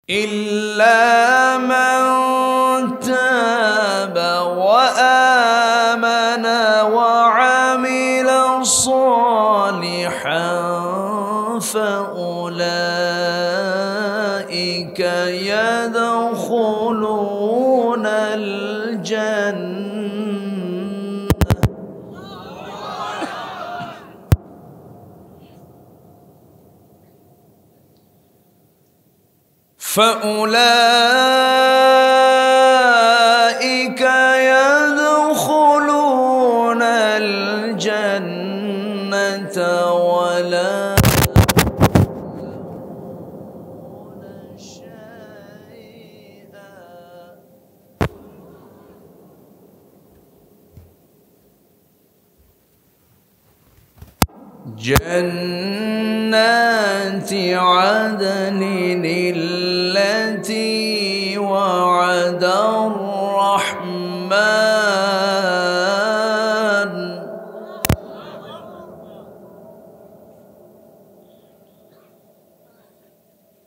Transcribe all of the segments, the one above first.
إلا من تاب وآمن وعمل صالحا فأولئك يدخلون الجنة فأولئك يدخلون الجنة ولا يظلمون شيئا جنات عدن التي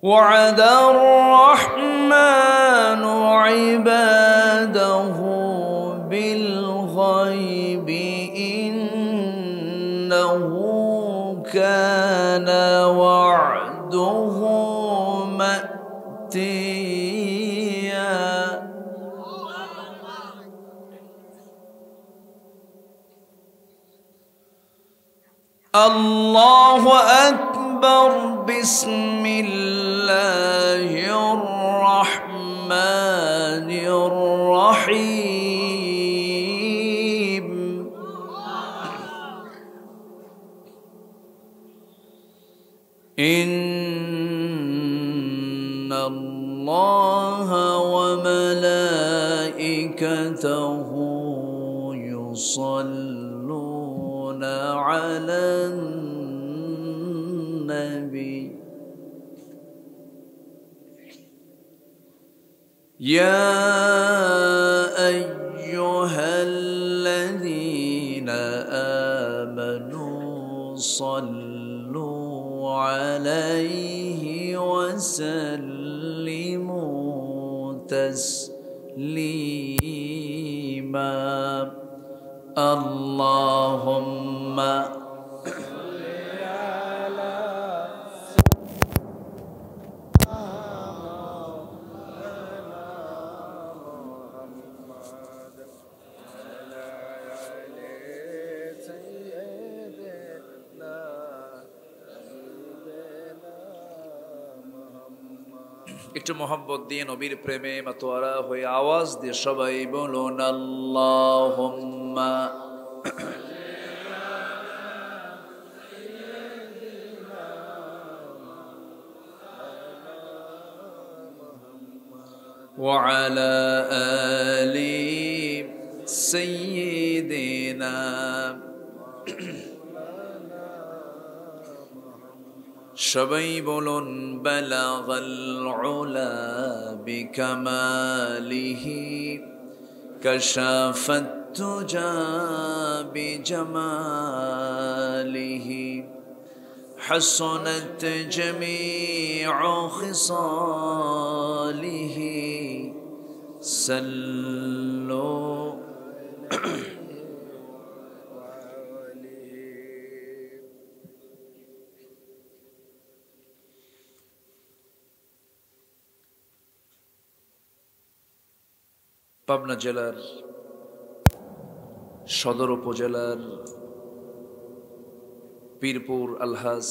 وعد الرحمن عباده بالغيب إنه كان وعده مأتيا الله أكبر بسم الله الرحمن الرحيم إن الله وملائكته يصلون على النبي يا أيها الذين آمنوا صلوا عليه وسلموا تسليما اللهم একটু মোহাম্মত দিয়ে নবীর প্রেমে মাতোয়ারা হয়ে আওয়াজ দিয়ে সবাই বলুন আল্লাহুম্মা ওয়া আলা আলি সাইয়্যিদিনা সবাই বলুন বালাগাল উলা বিকামালিহি কাশাফাত তুজা বিজামালিহি হাসানাত জামিউ খিসালিহি সাল্লু পাবনা জেলার সদর উপজেলার পীরপুর আলহাজ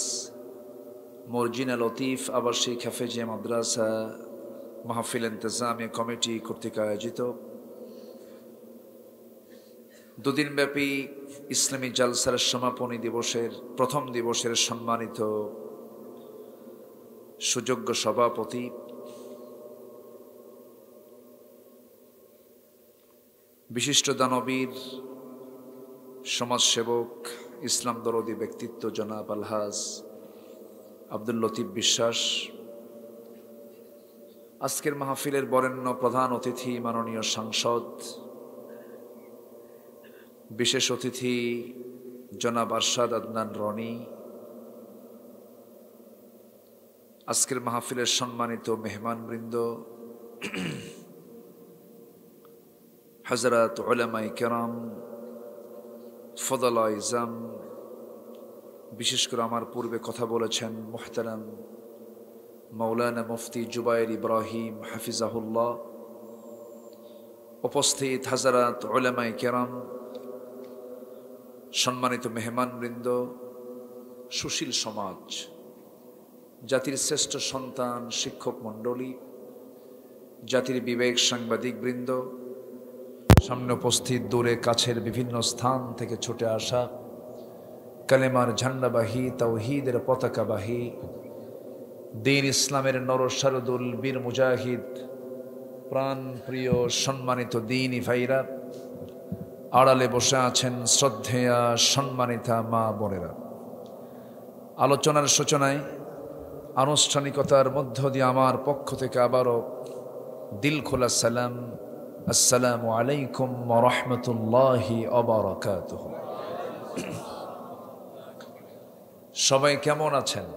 মর্জিনা লতিফ আবাসিক হাফেজিয়া মাদ্রাসা মাহফিল ইন্তজামিয়া কমিটি কর্তৃক আয়োজিত দুদিনব্যাপী ইসলামী জালসার সমাপনী দিবসের প্রথম দিবসের সম্মানিত সুযোগ্য সভাপতি বিশিষ্ট দানবীর সমাজসেবক ইসলাম দরদি ব্যক্তিত্ব জনাব আলহাজ আব্দুল লতিফ বিশ্বাস, আজকের মাহফিলের বরেণ্য প্রধান অতিথি মাননীয় সাংসদ, বিশেষ অতিথি জনাব আরশাদ আদনান রনি, আজকের মাহফিলের সম্মানিত মেহমানবৃন্দ, হযরত উলামায়ে কেরাম, ফদলা ইজাম, বিশেষ করে আমার পূর্বে কথা বলেছেন মুহতারাম মাওলানা মুফতি জুবায়ের ইব্রাহিম হাফিজাহুল্লাহ, উপস্থিত হযরত উলামায়ে কেরাম, সম্মানিত মেহমানবৃন্দ, সুশীল সমাজ, জাতির শ্রেষ্ঠ সন্তান শিক্ষক মণ্ডলী, জাতির বিবেক সাংবাদিকবৃন্দ, সামনে উপস্থিত দূরে কাছের বিভিন্ন স্থান থেকে ছুটে আসা কালেমার ঝান্ডাবাহী, তাওহীদের পতাকাবাহী, দ্বীন ইসলামের নরসারদুল বীর মুজাহিদ, প্রাণ প্রিয় সম্মানিত দ্বীনি ভাইরা, আড়ালে বসে আছেন শ্রদ্ধেয়া সম্মানিতা মা বোনেরা। আলোচনার সূচনায় আনুষ্ঠানিকতার মধ্য দিয়ে আমার পক্ষ থেকে আবারও দিল খোলা সালাম, আসসালামু আলাইকুম ওয়া রাহমাতুল্লাহি ওয়া বারাকাতুহু। সবাই কেমন আছেন?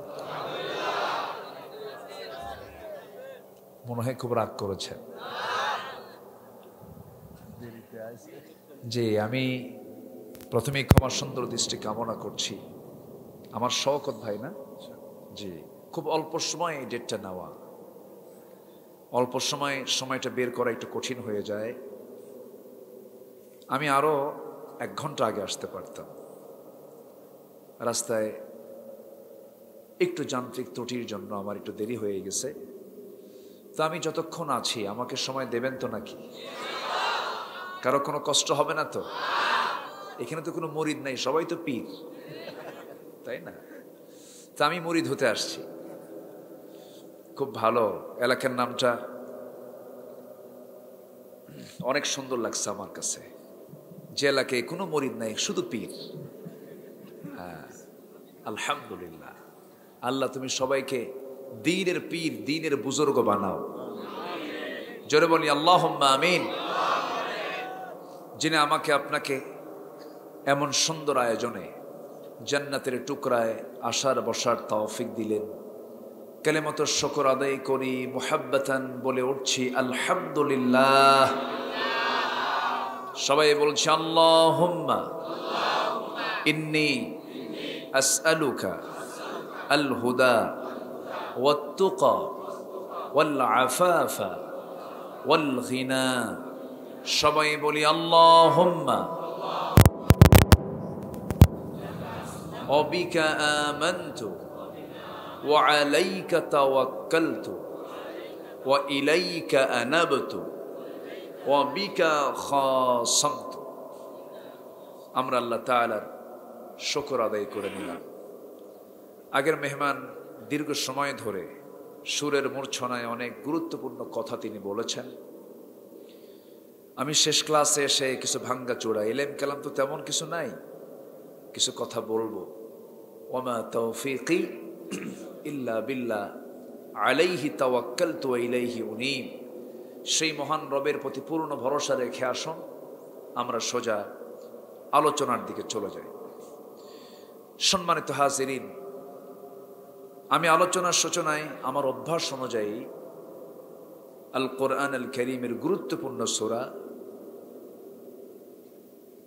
মনে হয় খুব রাগ করেছেন। জি, আমি প্রথমে ক্ষমা সুন্দর দৃষ্টি কামনা করছি। আমার শওকত ভাই না? জি, খুব অল্প সময় এই ডেটটা নেওয়া, অল্প সময়টা বের করা একটু কঠিন হয়ে যায়। আমি আরো 1 ঘন্টা আগে আসতে পারতাম, রাস্তায় একটু যান্ত্রিক ত্রুটির জন্য আমার একটু দেরি হয়ে গেছে। তো আমি যতক্ষণ আছি আমাকে সময় দেবেন তো নাকি? কারো কোনো কষ্ট হবে না তো? এখানে তো কোনো মুরিদ নাই, সবাই তো পীর, তাই না? তা আমি মুরিদ হতে আসছি। খুব ভালো, এলাকার নামটা অনেক সুন্দর লাগছে আমার কাছে, যে এলাকায় কোনো মুরিদ নাই, শুধু পীর। হ্যাঁ, আলহামদুলিল্লাহ। আল্লাহ তুমি সবাইকে দ্বীনের পীর, দ্বীনের বুজুর্গ বানাও। জোরে বলি আল্লাহুম্মা আমিন। যিনি আমাকে আপনাকে এমন সুন্দর আয়োজনে জান্নাতের টুকরায় আসার বসার তৌফিক দিলেন, কালেমাতুশ শুকর আদায় করি, মুহাব্বাতান বলে উঠছি আলহামদুলিল্লাহ। সবাই বলছি আল্লাহুম্মা ইন্নী আসআলুকা আল হুদা ওয়াত তুকা ওয়াল আফাফা ওয়াল গিনা। সবাই বলি আল্লাহুম্মা বিকা আমানতু ওয়া আলাইকা তাওয়াক্কালতু ওয়া ইলাইকা আনাবতু ওয়া বিকা খাসামতু। আমরা আল্লাহ তাআলার শুকর আদায় করে নিলাম। আগের মেহমান দীর্ঘ সময় ধরে সুরের মূর্ছনায় অনেক গুরুত্বপূর্ণ কথা তিনি বলেছেন। আমি শেষ ক্লাসে এসে কিছু ভাঙ্গা চূড়া, এলেম কালাম তো তেমন কিছু নাই, কিছু কথা বলবো। ওয়ামা তাওফীকি ইল্লা বিল্লাহ আলাইহি তাওয়াক্কালতু ওয়া ইলাইহি উনীব। সেই মহান রবের প্রতি পূর্ণ ভরসা রেখে আসুন আমরা সোজা আলোচনার দিকে চলে যাই। সম্মানিত হাজিরিন, আমি আলোচনার সূচনায় আমার অভ্যাস অনুযায়ী আল কোরআন আল কারীমের গুরুত্বপূর্ণ সূরা,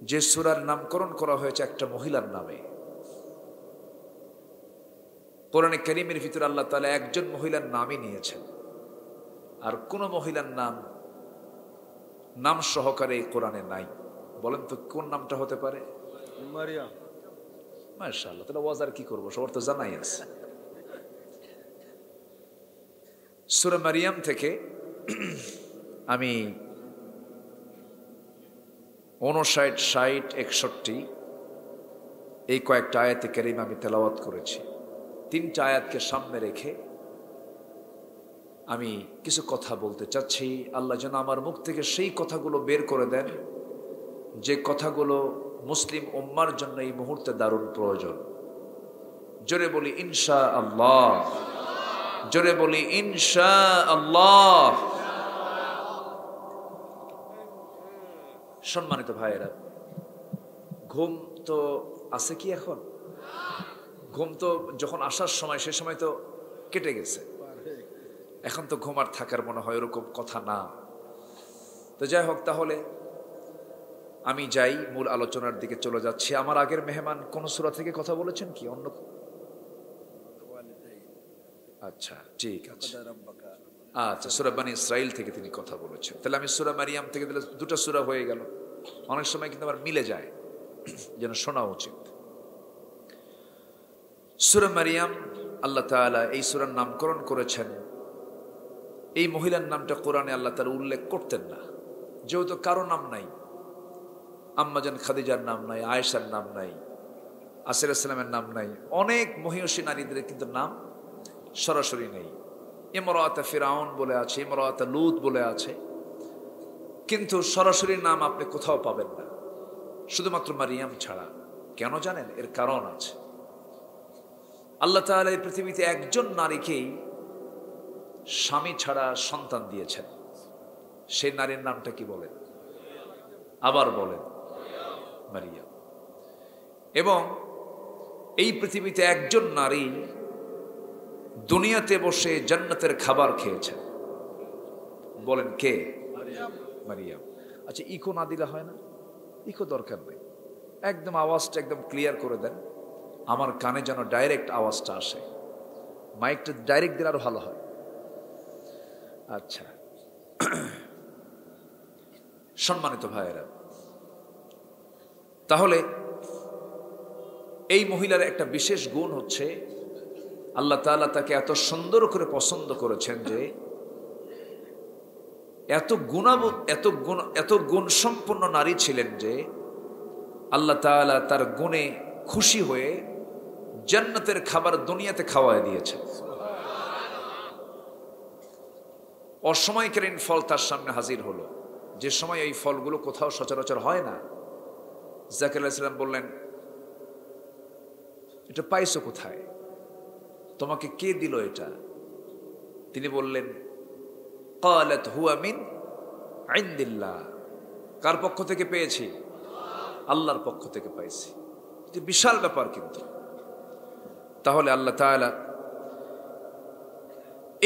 যে সূরার নামকরণ করা হয়েছে একটা মহিলার নামে। কোরআনে কারীমের ভিতরে আল্লাহ তাআলা একজন মহিলার নামই নিয়েছেন, আর কোন মহিলার নাম সহকারে এই কোরআনে নাই। বলেন তো কোন নামটা হতে পারে? মারিয়াম। মাশাআল্লাহ, তাহলে ওয়াজ আর কি করবো, সবার তো জানাই আছে। সূরা মারিয়াম থেকে আমি 59, 60, 61 এই কয়েকটা আয়াতে কারীমা আমি তেলাওয়াত করেছি। 3টা আয়াতকে সামনে রেখে আমি কিছু কথা বলতে চাচ্ছি। আল্লাহ যেন আমার মুখ থেকে সেই কথাগুলো বের করে দেন যে কথাগুলো মুসলিম উম্মার জন্য এই মুহূর্তে দারুণ প্রয়োজন। জোরে বলি ইনশাআল্লাহ, জোরে বলি ইনশাআল্লাহ। সম্মানিত ভাইয়েরা, ঘুম তো আছে কি এখন? ঘুম তো যখন আসার সময় সে সময় তো কেটে গেছে। এখন তো ঘুমার থাকার মনে হয় ওরকম কথা না। তো যাই হোক, তাহলে আমি যাই, মূল আলোচনার দিকে চলে যাচ্ছি। আমার আগের মেহমান কোন সূরা থেকে কথা বলেছেন কি? অন্য? আচ্ছা, ঠিক আছে। আচ্ছা, সূরা বনী ইসরাইল থেকে তিনি কথা বলেছেন। তাহলে আমি সূরা মারিয়াম থেকে দিলে দুটো সূরা হয়ে গেল। অনেক সময় কিন্তু আবার মিলে যায়, যেন শোনা উচিত। সূরা মারিয়াম, আল্লাহ তাআলা এই সূরার নামকরণ করেছেন। এই মহিলার নামটা কোরআনে আল্লাহ তাআলা উল্লেখ করতেন না, যেহেতু কারো নাম নাই। আম্মাজান খাদিজার নাম নাই, আয়েশার নাম নাই, আসিয়া ইসলামের নাম নাই, অনেক মহিষী নারীদের কিন্তু নাম সরাসরি নেই। ইমরাতে ফিরাউন বলে আছে, ইমরাতে লূত বলে আছে, কিন্তু সরাসরি নাম আপনি কোথাও পাবেন না, শুধুমাত্র মারিয়াম ছাড়া। কেন জানেন? এর কারণ আছে। আল্লাহ তাআলা এই পৃথিবীতে একজন নারীকেই স্বামী ছাড়া সন্তান দিয়েছেন। সেই নারীর নামটা কি বলেন? আবার বলেন, মারিয়াম। এবং এই পৃথিবীতে একজন নারী দুনিয়াতে বসে জান্নাতের খাবার খেয়েছেন। বলেন কে? মারিয়াম। আচ্ছা, ইকো না দিলে হয় না? ইকো দরকার নেই, একদম আওয়াজটা একদম ক্লিয়ার করে দেন, আমার কানে যেন ডাইরেক্ট আওয়াজটা আসে। মাইকটা ডাইরেক্ট দিলে আরো ভালো হয়। আচ্ছা, সম্মানিত ভাইয়েরা, তাহলে এই মহিলার একটা বিশেষ গুণ হচ্ছে আল্লাহ তাআলা তাকে এত সুন্দর করে পছন্দ করেছেন যে এত গুণসম্পন্ন নারী ছিলেন যে আল্লাহ তাআলা তার গুণে খুশি হয়ে জান্নাতের খাবার দুনিয়াতে খাওয়ায় দিয়েছেন। অসময়কালীন ফল তার সামনে হাজির হলো, যে সময় এই ফলগুলো কোথাও সচরাচর হয় না। জাকারিয়া আলাইহিস সালাম বললেন, এটা পাইছো কোথায়? তোমাকে কে দিল এটা? তিনি বললেন, ক্বালাত হুয়া মিন ইনদিল্লাহ। কার পক্ষ থেকে পেয়েছি? আল্লাহর পক্ষ থেকে পাইছি। এটা বিশাল ব্যাপার কিন্তু। তাহলে আল্লাহ তাআলা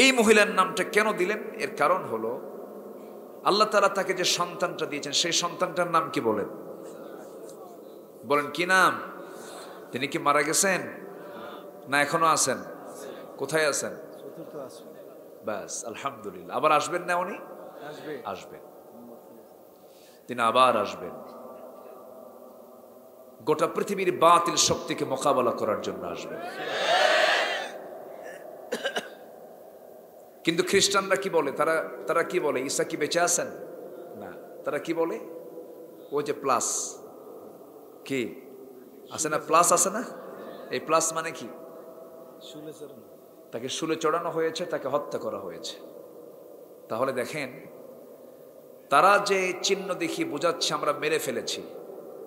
এই মহিলার নামটা কেন দিলেন? এর কারণ হলো আল্লাহ তাআলা তাকে যে সন্তানটা দিয়েছেন, সেই সন্তানটার নাম কি বলেন? বলেন কি নাম? তিনি কি মারা গেছেন না এখনো আছেন? কোথায় আছেন? ব্যাস, আলহামদুলিল্লাহ। আবার আসবেন না? উনি আসবেন, তিনি আবার আসবেন। গোটা পৃথিবীর বাতিল শক্তিকে মোকাবেলা করার জন্য আসবেন। কিন্তু খ্রিস্টানরা কি বলে? তারা কি বলে? ঈসা কি বেঁচে আছেন? না, তারা কি বলে? ওই যে প্লাস কি আছে না, প্লাস আছে না? এই প্লাস মানে কি? তাকে শুলে চড়ানো হয়েছে, তাকে হত্যা করা হয়েছে। তাহলে দেখেন, তারা যে চিহ্ন দেখিয়ে বোঝাচ্ছে আমরা মেরে ফেলেছি,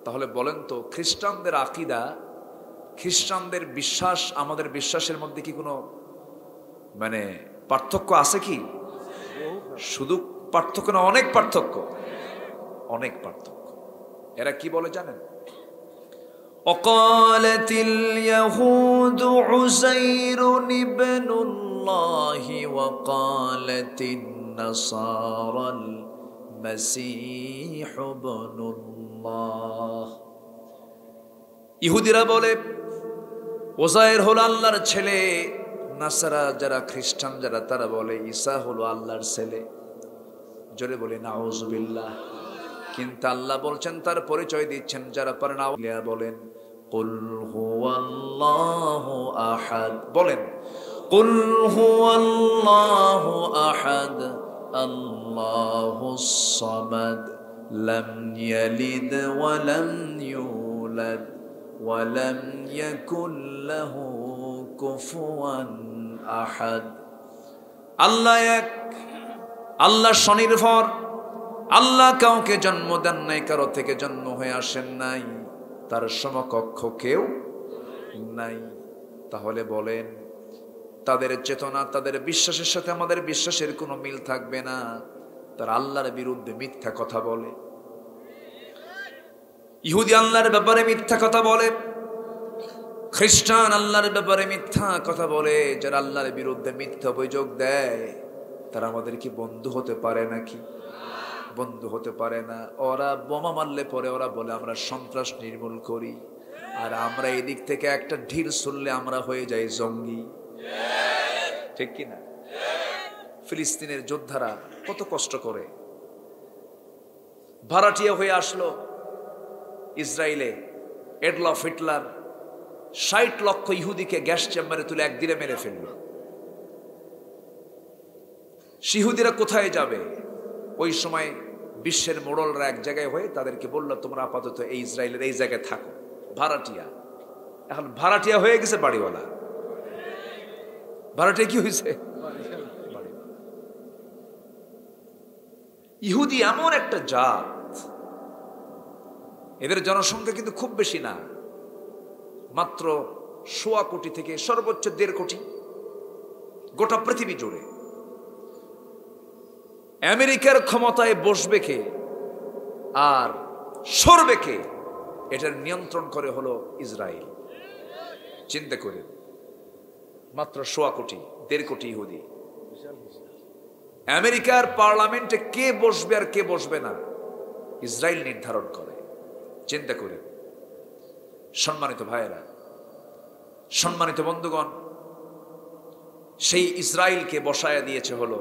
তাহলে বলেন তো খ্রিস্টানদের আকীদা, খ্রিস্টানদের বিশ্বাস আমাদের বিশ্বাসের মধ্যে কি কোনো মানে পার্থক্য আছে কি? শুধু পার্থক্য না, অনেক পার্থক্য, অনেক পার্থক্য। এরা কি বলে জানেন? وقالت اليهود عزير ابن الله وقالت النصارى المسيح ابن الله। ইহুদিরা বলে উযায়ের হলো আল্লাহর ছেলে, নাসারা যারা খ্রিস্টান যারা তারা বলে ঈসা হলো আল্লাহর ছেলে। জোরে বলে নাউযুবিল্লাহ। কিন্তু আল্লাহ বলছেন, তার পরিচয় দিচ্ছেন, যারা পারেন আউলিয়া বলেন কুল হুয়াল্লাহু আহাদ। বলেন কুল হুয়াল্লাহু আহাদ আল্লাহুস সামাদ লাম ইয়ালিদ ওয়া লাম ইউলাদ ওয়া লাম ইয়াকুল লাহু কুফুয়ান আহাদ। আল্লাহ এক, আল্লাহ স্বনির্ভর, আল্লাহ কাউকে জন্ম দেন নাই, কারো থেকে জন্ম হয়ে আসেন নাই, তার সমকক্ষ কেউ নাই। তাহলে বলেন তাদের চেতনা, তাদের বিশ্বাসের সাথে আমাদের বিশ্বাসের কোনো মিল থাকবে না। তারা আল্লাহর বিরুদ্ধে মিথ্যা কথা বলে। ইহুদি আল্লাহর ব্যাপারে মিথ্যা কথা বলে, খ্রিস্টান আল্লাহর ব্যাপারে মিথ্যা কথা বলে। যারা আল্লাহর বিরুদ্ধে মিথ্যা অভিযোগ দেয়, তারা আমাদের কি বন্ধু হতে পারে নাকি? বন্ধু হতে পারে না। ওরা বোমা মারলে পরে ওরা বলে আমরা সন্ত্রাস নির্মূল করি, আর আমরা এদিক থেকে একটা ঢিল ছুড়লে আমরা হয়ে যাই জঙ্গি। ঠিক কিনা? ফিলিস্তিনের যোদ্ধারা কত কষ্ট করে ভাড়াটিয়া হয়ে আসলো ইসরায়েলে। এডলফ হিটলার ৬০ লক্ষ ইহুদিকে গ্যাস চেম্বারে তুলে একদিনে মেরে ফেলল। ইহুদিরা কোথায় যাবে? ওই সময় বিশ্বের মোড়লরা এক জায়গায় হয়ে তাদেরকে বলল, তোমরা আপাতত এই ইসরায়েলের এই জায়গায় থাকো, ভাড়াটিয়া। এখন ভাড়াটিয়া হয়ে গেছে বাড়িওয়ালা। ভাড়াটিয়া কি হয়েছে? ইহুদি এমন একটা জাত, এদের জনসংখ্যা কিন্তু খুব বেশি না, মাত্র ১.৫ কোটি থেকে সর্বোচ্চ ১.৫ কোটি গোটা পৃথিবী জুড়ে। আমেরিকার ক্ষমতায় বসবে কে আর সরবে কে, এটার নিয়ন্ত্রণ করে হলো ইসরায়েল। চিন্তা করে, মাত্র ১.৫ কোটি ১.৫ কোটি ইহুদি। আমেরিকার পার্লামেন্টে কে বসবে আর কে বসবে না ইসরায়েল নির্ধারণ করে। চিন্তা করে। সম্মানিত ভাইয়েরা, সম্মানিত বন্ধুগণ, সেই ইসরায়েলকে বসায়া দিয়েছে হলো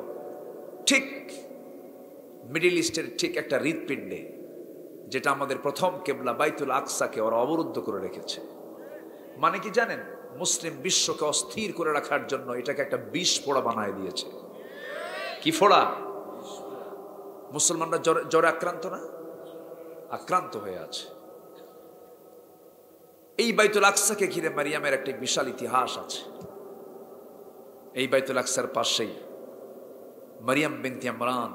ঠিক মিডল ইস্টের ঠিক একটা হৃৎপিণ্ডে, যেটা আমাদের প্রথম কেবলা বাইতুল আকসাকে ওরা অবরুদ্ধ করে রেখেছে। মানে কি জানেন? মুসলিম বিশ্বকে অস্থির করে রাখার জন্য এটাকে একটা বিষ ফোড়া বানায় দিয়েছে। কি ফোড়া? মুসলমানরা জ্বরে আক্রান্ত না, আক্রান্ত হয়ে আছে। এই বাইতুল আকসাকে ঘিরে মারিয়ামের একটা বিশাল ইতিহাস আছে। এই বাইতুল আকসার পাশেই মারিয়াম বিনতে ইমরান,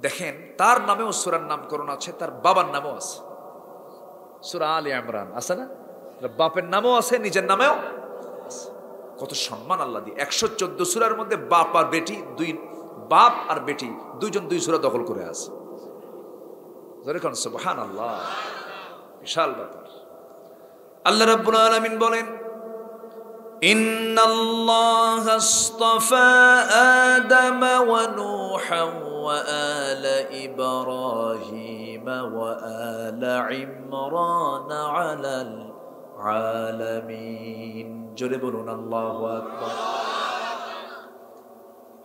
দেখেন তার নামেও সূরার নামকরণ আছে, তার বাবার নামও আছে। সূরা আলে ইমরান আছে না? বাপের নামও আছে, নিজের নামেও আছে। কত সম্মান আল্লাহ দিয়ে। ১১৪ সূরার মধ্যে বাপ আর বেটি, বাপ আর বেটি দুইজন ২ সূরা দখল করে আছে। যেরকম সুবহানাল্লাহ, বিশাল ব্যাপার। আল্লাহ রাব্বুল আলামিন বলেন, ইন্নাল্লাহা আসতাফা আদম ওয়া নূহা ওয়া আলা ইব্রাহিম ওয়া আলা ইমরান আলাল আলামিন। জোরে বলুন আল্লাহু আকবার।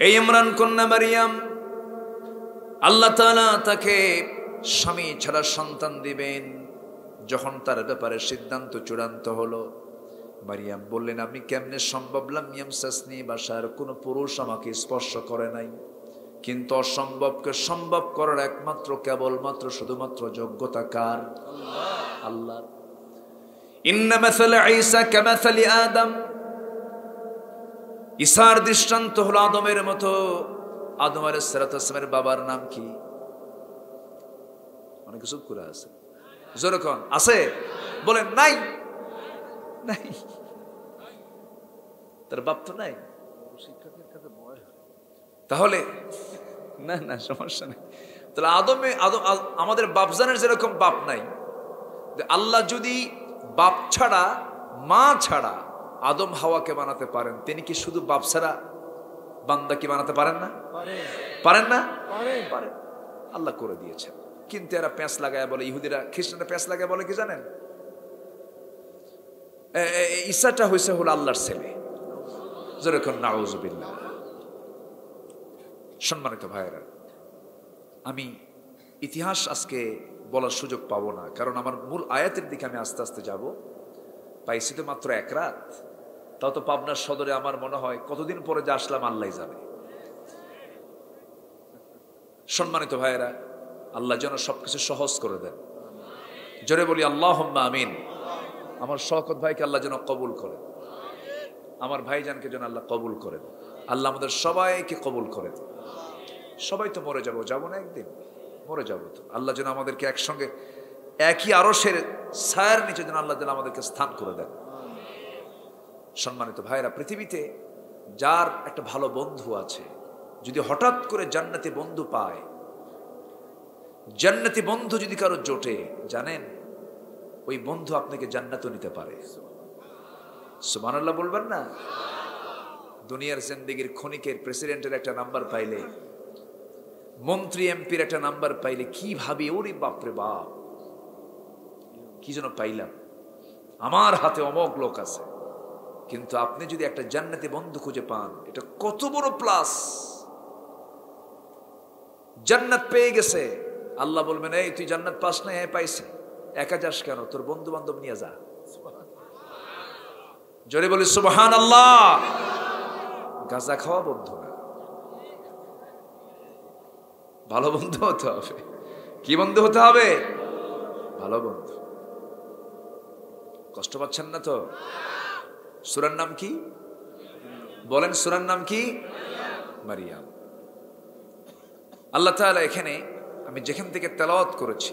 এই ইমরান কন্যা মারিয়াম, আল্লাহ তাআলা তাকে স্বামী ছাড়া সন্তান দিবেন যখন তার ব্যাপারে সিদ্ধান্ত চূড়ান্ত হলো, মারিয়াম বললেন, আমি কেমনে সম্ভব? লাম ইয়ামসাসনি বাশার, কোন পুরুষ আমাকে স্পর্শ করে নাই। কিন্তু অসম্ভবকে সম্ভব করার একমাত্র কেবলমাত্র শুধুমাত্র যোগ্যতা কার? আল্লাহ। ইন্না মাসালা ঈসা কামাসালি আদম, ঈসার দৃষ্টান্ত হলো আদমের মতো। আদম আলাইহিস সালামের বাবার নাম কি? অনেক চুপ করে আছে। যেরকম আছে বলেন, নাই নাই, তার বাপ তো নাই। তাহলে না না, সমস্যা নেই। তাহলে আদম আমাদের বাপজানের যেরকম বাপ নাই, আল্লাহ যদি বাপ ছাড়া মা ছাড়া আদম হাওয়াকে বানাতে পারেন, তিনি কি শুধু বাপ ছাড়া বান্দা কি বানাতে পারেন না? পারেন না? পারেন। আল্লাহ করে দিয়েছেন। কিন্তু এরা প্যাঁচ লাগায় বলে, ইহুদিরা খ্রিস্টানরা প্যাঁচ লাগায় বলে কি জানেন? ঈসাটা হয়েছে হলো আল্লাহর ছেলে। যেরকম নাউজুবিল্লাহ। সম্মানিত ভাইয়েরা, আমি ইতিহাস আজকে বলার সুযোগ পাবো না, কারণ আমার মূল আয়াতের দিকে আমি আস্তে আস্তে যাব। পাইছি তো মাত্র 1 রাত, তাও তো পাবনার সদরে আমার মনে হয় কতদিন পরে যে আসলাম আল্লাহ জানে। সম্মানিত ভাইয়েরা, আল্লাহ যেন সবকিছু সহজ করে দেন। জোরে বলি আল্লাহুম্মা আমিন। আমার শওকত ভাইকে আল্লাহ যেন কবুল করেন, আমার ভাইজানকে যেন আল্লাহ কবুল করেন। আল্লাহ আমাদের সবাইকে কবুল করেন। সবাই তো মরে যাব না একদিন? মরে যাব তো। আল্লাহ যেন আমাদেরকে একসঙ্গে একই আরশের ছায়ার নিচে যেন আল্লাহ যেন আমাদেরকে স্থান করে দেন। সম্মানিত ভাইরা, পৃথিবীতে যার একটা ভালো বন্ধু আছে, যদি হঠাৎ করে জান্নাতি বন্ধু পায়, জান্নাতি বন্ধু যদি কারো জোটে, জানেন ওই বন্ধু আপনাকে জান্নাতও নিতে পারে। সুবহানাল্লাহ বলবেন না? দুনিয়ার জিন্দেগির ক্ষণিকের প্রেসিডেন্টের একটা নাম্বার পাইলে, মন্ত্রী এমপির একটা নাম্বার পাইলে কি ভাবি, ওরে বাপরে বাপ, কি যেন পাইলাম, আমার হাতে অমোঘ লোক আছে। কিন্তু আপনি যদি একটা জান্নাতি বন্ধু খুঁজে পান, এটা কত বড় প্লাস। জান্নাত পেয়ে গেছে, আল্লাহ বলবেন এই তুই জান্নাত পাস না, হ্যাঁ পাইছি, একা যাস কেন, তোর বন্ধু বান্ধব নিয়ে যা। জোরে বলি সুবহানাল্লাহ। গাঁজা খাওয়া বন্ধু না, ভালো বন্ধু হতে হবে। কি বন্ধু হতে হবে? ভালো বন্ধু। কষ্ট পাচ্ছেন না তো? সূরার নাম কি বলেন? সূরার নাম কি? মারিয়াম। আল্লাহ তাআলা এখানে আমি যেখান থেকে তেলাওয়াত করেছি,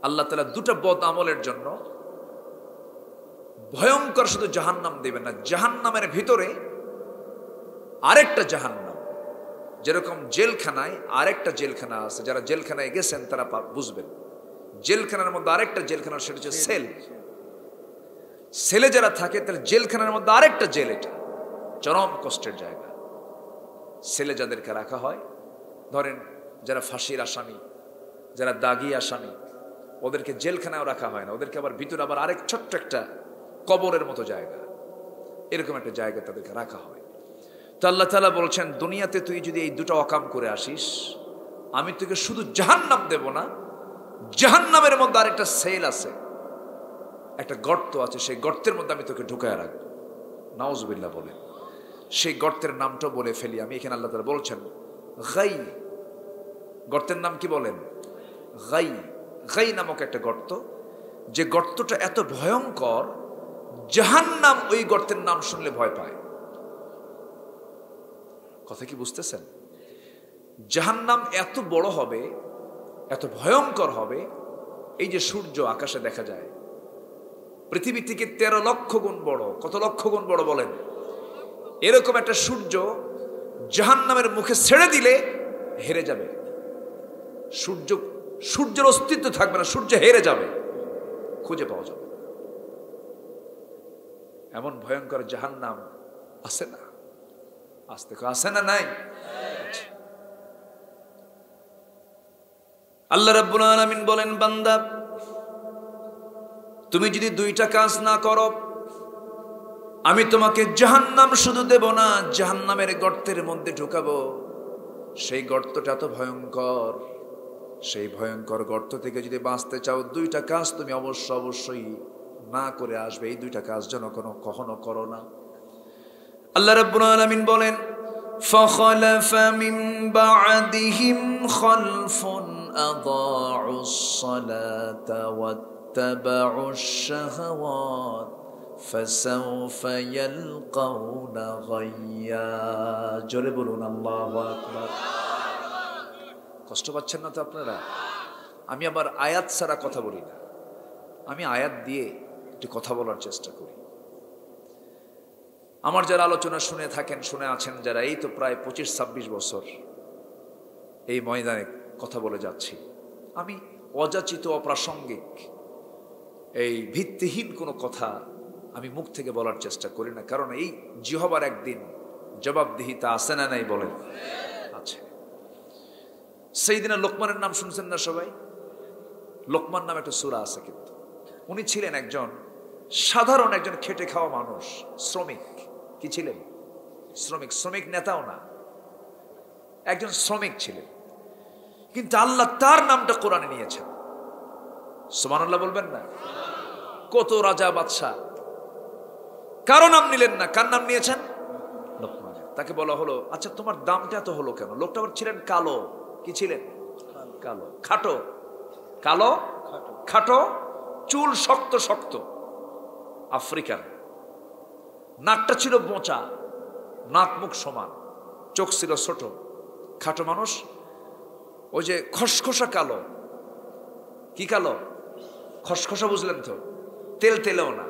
আল্লাহ তাআলা দুটো বদ আমলের জন্য ভয়ঙ্কর শুধু জাহান্নাম দেবেন না, জাহান্নামের ভিতরে আরেকটা জাহান্নাম। যেরকম জেলখানায় আরেকটা জেলখানা আছে, যারা জেলখানায় গেছেন তারা বুঝবেন। জেলখানার মধ্যে আরেকটা জেলখানা, সেটা হচ্ছে সেল। সেলে যারা থাকে তার জেলখানার মধ্যে আরেকটা জেল, এটা চরম কষ্টের জায়গা। সেলে যাদেরকে রাখা হয়, ধরেন যারা ফাঁসির আসামি, যারা দাগি আসামি, ওদেরকে জেলখানায় রাখা হয় না, ওদেরকে আবার ভিতরে আবার আরেক ছোট্ট একটা কবরের মতো জায়গা, এরকম একটা জায়গা তাদেরকে রাখা হয়। তো আল্লাহ তাআলা বলছেন, দুনিয়াতে তুই যদি এই দুটো অকাম করে আসিস, আমি তোকে শুধু জাহান্নাম দেব না, জাহান্নামের মধ্যে আরেকটা সেল আছে, একটা গর্ত আছে, সেই গর্তের মধ্যে আমি তোকে ঢুকায় রাখবো। নাউজুবিল্লাহ বলে। সেই গর্তের নামটা বলে ফেলি আমি এখানে। আল্লাহ তাআলা বলছেন গাই, গর্তের নাম কি বলেন? গাই। গাই নামক একটা গর্ত, যে গর্তটা এত ভয়ঙ্কর, জাহান্নাম ওই গর্তের নাম শুনলে ভয় পায়। কথা কি বুঝতেছেন? জাহান্নাম এত বড় হবে, এত ভয়ঙ্কর হবে, এই যে সূর্য আকাশে দেখা যায়, পৃথিবী থেকে 13 লক্ষ গুণ বড়। কত লক্ষ গুণ বড় বলেন? এরকম একটা সূর্য জাহান্নামের মুখে ছেড়ে দিলে হেরে যাবে। সূর্যের অস্তিত্ব থাকবে না, সূর্য হেরে যাবে, খুঁজে পাওয়া যাবে। এমন ভয়ঙ্কর জাহান্নাম আছে না? আসতে আছে না? নাই? আল্লাহ রাব্বুল আলামিন বলেন, বান্দা তুমি যদি দুইটা কাজ না করো, আমি তোমাকে জাহান্নাম শুধু দেব না, জাহান্নামের গর্তের মধ্যে ঢুকাবো। সেই গর্তটা এত ভয়ঙ্কর, সেই ভয়ঙ্কর গর্ত থেকে যদি বাঁচতে চাও, দুইটা কাজ তুমি অবশ্যই না করে আসবে। এই দুইটা কাজ যেন কখনো করো না। আল্লাহ রাব্বুল আলামিন বলেন, فخلف من بعدهم خلف أضاعوا الصلاة واتبعوا الشهوات فسوف يلقون غيا। জোরে বলুন আল্লাহু আকবার। কষ্ট পাচ্ছেন না তো আপনারা? আমি আবার আয়াত ছাড়া কথা বলি না, আমি আয়াত দিয়ে একটু কথা বলার চেষ্টা করি। আমার যারা আলোচনা শুনে থাকেন, শুনে আছেন যারা, এই তো প্রায় 25-26 বছর এই ময়দানে কথা বলে যাচ্ছি। আমি অযাচিত, অপ্রাসঙ্গিক, এই ভিত্তিহীন কোনো কথা আমি মুখ থেকে বলার চেষ্টা করি না, কারণ এই জিহবার একদিন জবাবদিহিতা আছে না নাই বলেন? আছে। সাইয়েদনা লোকমানের নাম শুনছেন না সবাই? লোকমান নামে একটা সূরা আছে, কিন্তু উনি ছিলেন একজন সাধারণ, একজন খেটে খাওয়া মানুষ, শ্রমিক। কি ছিলেন? শ্রমিক। শ্রমিক নেতাও না, একজন শ্রমিক ছিলেন। কিন্তু আল্লাহ তার নামটা কোরআনে নিয়েছেন। সুবহানাল্লাহ বলবেন না? কত রাজা বাদশা কারো নাম নিলেন না, কার নাম নিয়েছেন? লোকমান। তাকে বলা হলো, আচ্ছা তোমার দামটা এত হলো কেন? লোকটা আবার ছিলেন কালো। কি ছিলেন? কালো, খাটো। কালো, খাটো, চুল শক্ত শক্ত, আফ্রিকান। নাকটা ছিল বোঁচা, নাক মুখ সমান, চোখ ছিল ছোট, খাটো মানুষ। ওই যে খসখসা কালো। কি কালো? খসখসা, বুঝলেন তো? তেল তেলেও না।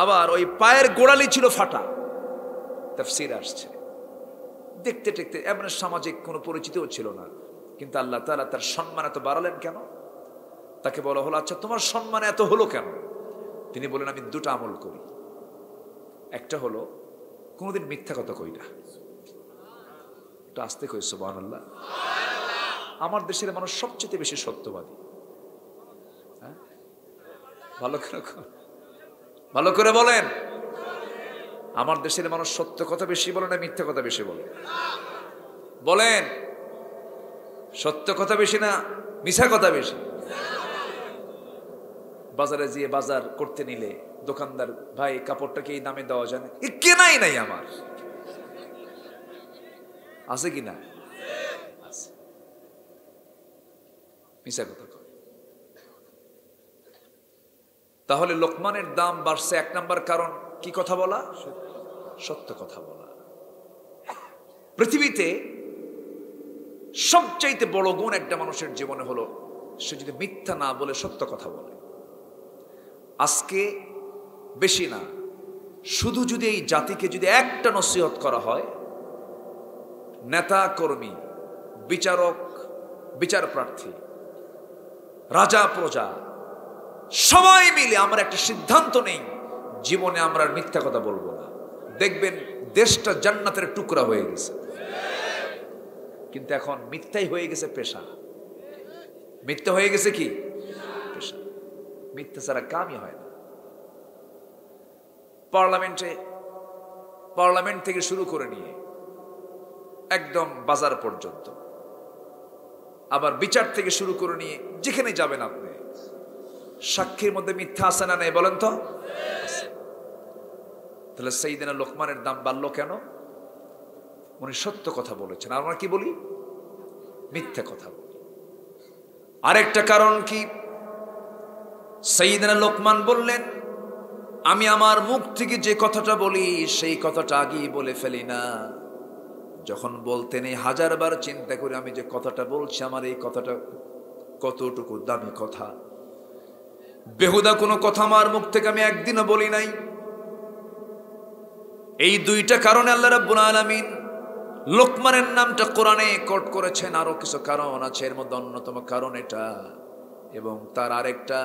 আবার ওই পায়ের গোড়ালি ছিল ফাটা। তাফসীর আসছে। দেখতে দেখতে এমন সামাজিক কোনো পরিচিতিও ছিল না, কিন্তু আল্লাহ তাআলা তার সম্মান এত বাড়ালেন কেন? তাকে বলা হলো, আচ্ছা তোমার সম্মান এত হলো কেন? তিনি বলেন, আমি দুটো আমল করি। একটা হলো কোনোদিন মিথ্যা কথা কই না। একটু আস্তে কই সুবহানাল্লাহ। আমার দেশের মানুষ সবচেয়ে বেশি সত্যবাদী। ভালো করে বলেন, আমার দেশের মানুষ সত্য কথা বেশি বলে না মিথ্যা কথা বেশি বলে? বলেন, সত্য কথা বেশি না মিথ্যা কথা বেশি? বাজারে গিয়ে বাজার করতে নিলে দোকানদার, ভাই কাপড়টা কি এই দামে দেওয়া যায় না? কেনাই নাই আমার, আছে কি না? মিথ্যা কথা কয়। তাহলে লোকমানের দাম বাড়ছে, এক নাম্বার কারণ কি কথা বলা? সত্য কথা বলা। পৃথিবীতে সবচাইতে বড় গুণ একটা মানুষের জীবনে হলো সে যদি মিথ্যা না বলে সত্য কথা বলে। আজকে বেশি না, শুধু যদি এই জাতিকে যদি একটা নসিহত করা হয়, নেতা কর্মী, বিচারক, বিচার প্রার্থী, রাজা প্রজা সবাই মিলে আমরা একটা সিদ্ধান্ত নেই, জীবনে আমরা মিথ্যা কথা বলবো না, দেখবেন দেশটা জান্নাতের টুকরা হয়ে গেছে। কিন্তু এখন মিথ্যাই হয়ে গেছে পেশা। মিথ্যা হয়ে গেছে কি পেশা। মিথ্যা ছাড়া কামই হয় না। পার্লামেন্ট থেকে শুরু করে নিয়ে একদম বাজার পর্যন্ত, আবার বিচার থেকে শুরু করে নিয়ে যেখানে যাবেন আপনি, সাক্ষীর মধ্যে মিথ্যা আছে না নেই বলেন তো? তাহলে সাইয়েদনা লোকমানের দাম বাড়লো কেন? উনি সত্য কথা বলেছেন, আর আমরা কি বলি? মিথ্যা কথা বলি। আরেকটা কারণ কি? সাইয়েদনা লোকমান বললেন, আমি আমার মুখ থেকে যে কথাটা বলি সেই কথাটা আগেই বলে ফেলি না। যখন বলতেন এই 1000 বার চিন্তা করে আমি যে কথাটা বলছি, আমার এই কথাটা কতটুকু দামি কথা, বেহুদা কোনো কথা আমার মুখ থেকে আমি একদিনও বলি নাই। এই দুইটা কারণে আল্লাহ রাব্বুল আলামিন লোকমানের নামটা কোরআনে কোট করেছেন। আরো কিছু কারণ আছে, এর মধ্যে অন্যতম কারণ এটা। এবং তার আরেকটা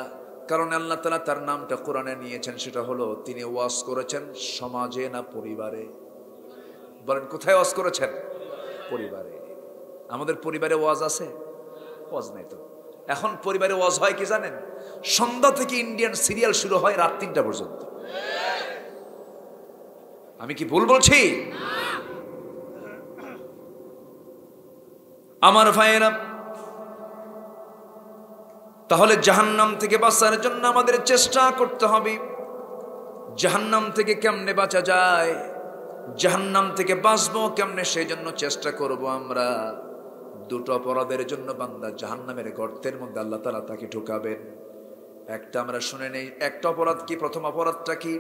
কারণে আল্লাহ তাআলা তার নামটা কোরআনে নিয়েছেন, সেটা হলো তিনি ওয়াজ করেছেন সমাজে না পরিবারে? বলেন কোথায় ওয়াজ করেছেন? পরিবারে। আমাদের পরিবারে ওয়াজ আছে? ওয়াজ নাই তো। এখন পরিবারে ওয়াজ হয় কি জানেন? সন্ধ্যা থেকে ইন্ডিয়ান সিরিয়াল শুরু হয় রাত 3টা পর্যন্ত। আমি কি ভুল বলছি? আমার ভাইয়েরা, তাহলে জাহান্নাম থেকে বাঁচার জন্য আমাদের চেষ্টা করতে হবে। জাহান্নাম থেকে কেমনে বাঁচা যায়, জাহান্নাম থেকে বাঁচবো কেমনে, সেই জন্য চেষ্টা করব আমরা। দুটো অপরাধের জন্য বান্দা জাহান্নামের গর্তের মধ্যে আল্লাহ তাআলা তাকে ঢুকাবেন। একটা আমরা শুনে নেই, একটা অপরাধ কি? প্রথম অপরাধটা কি?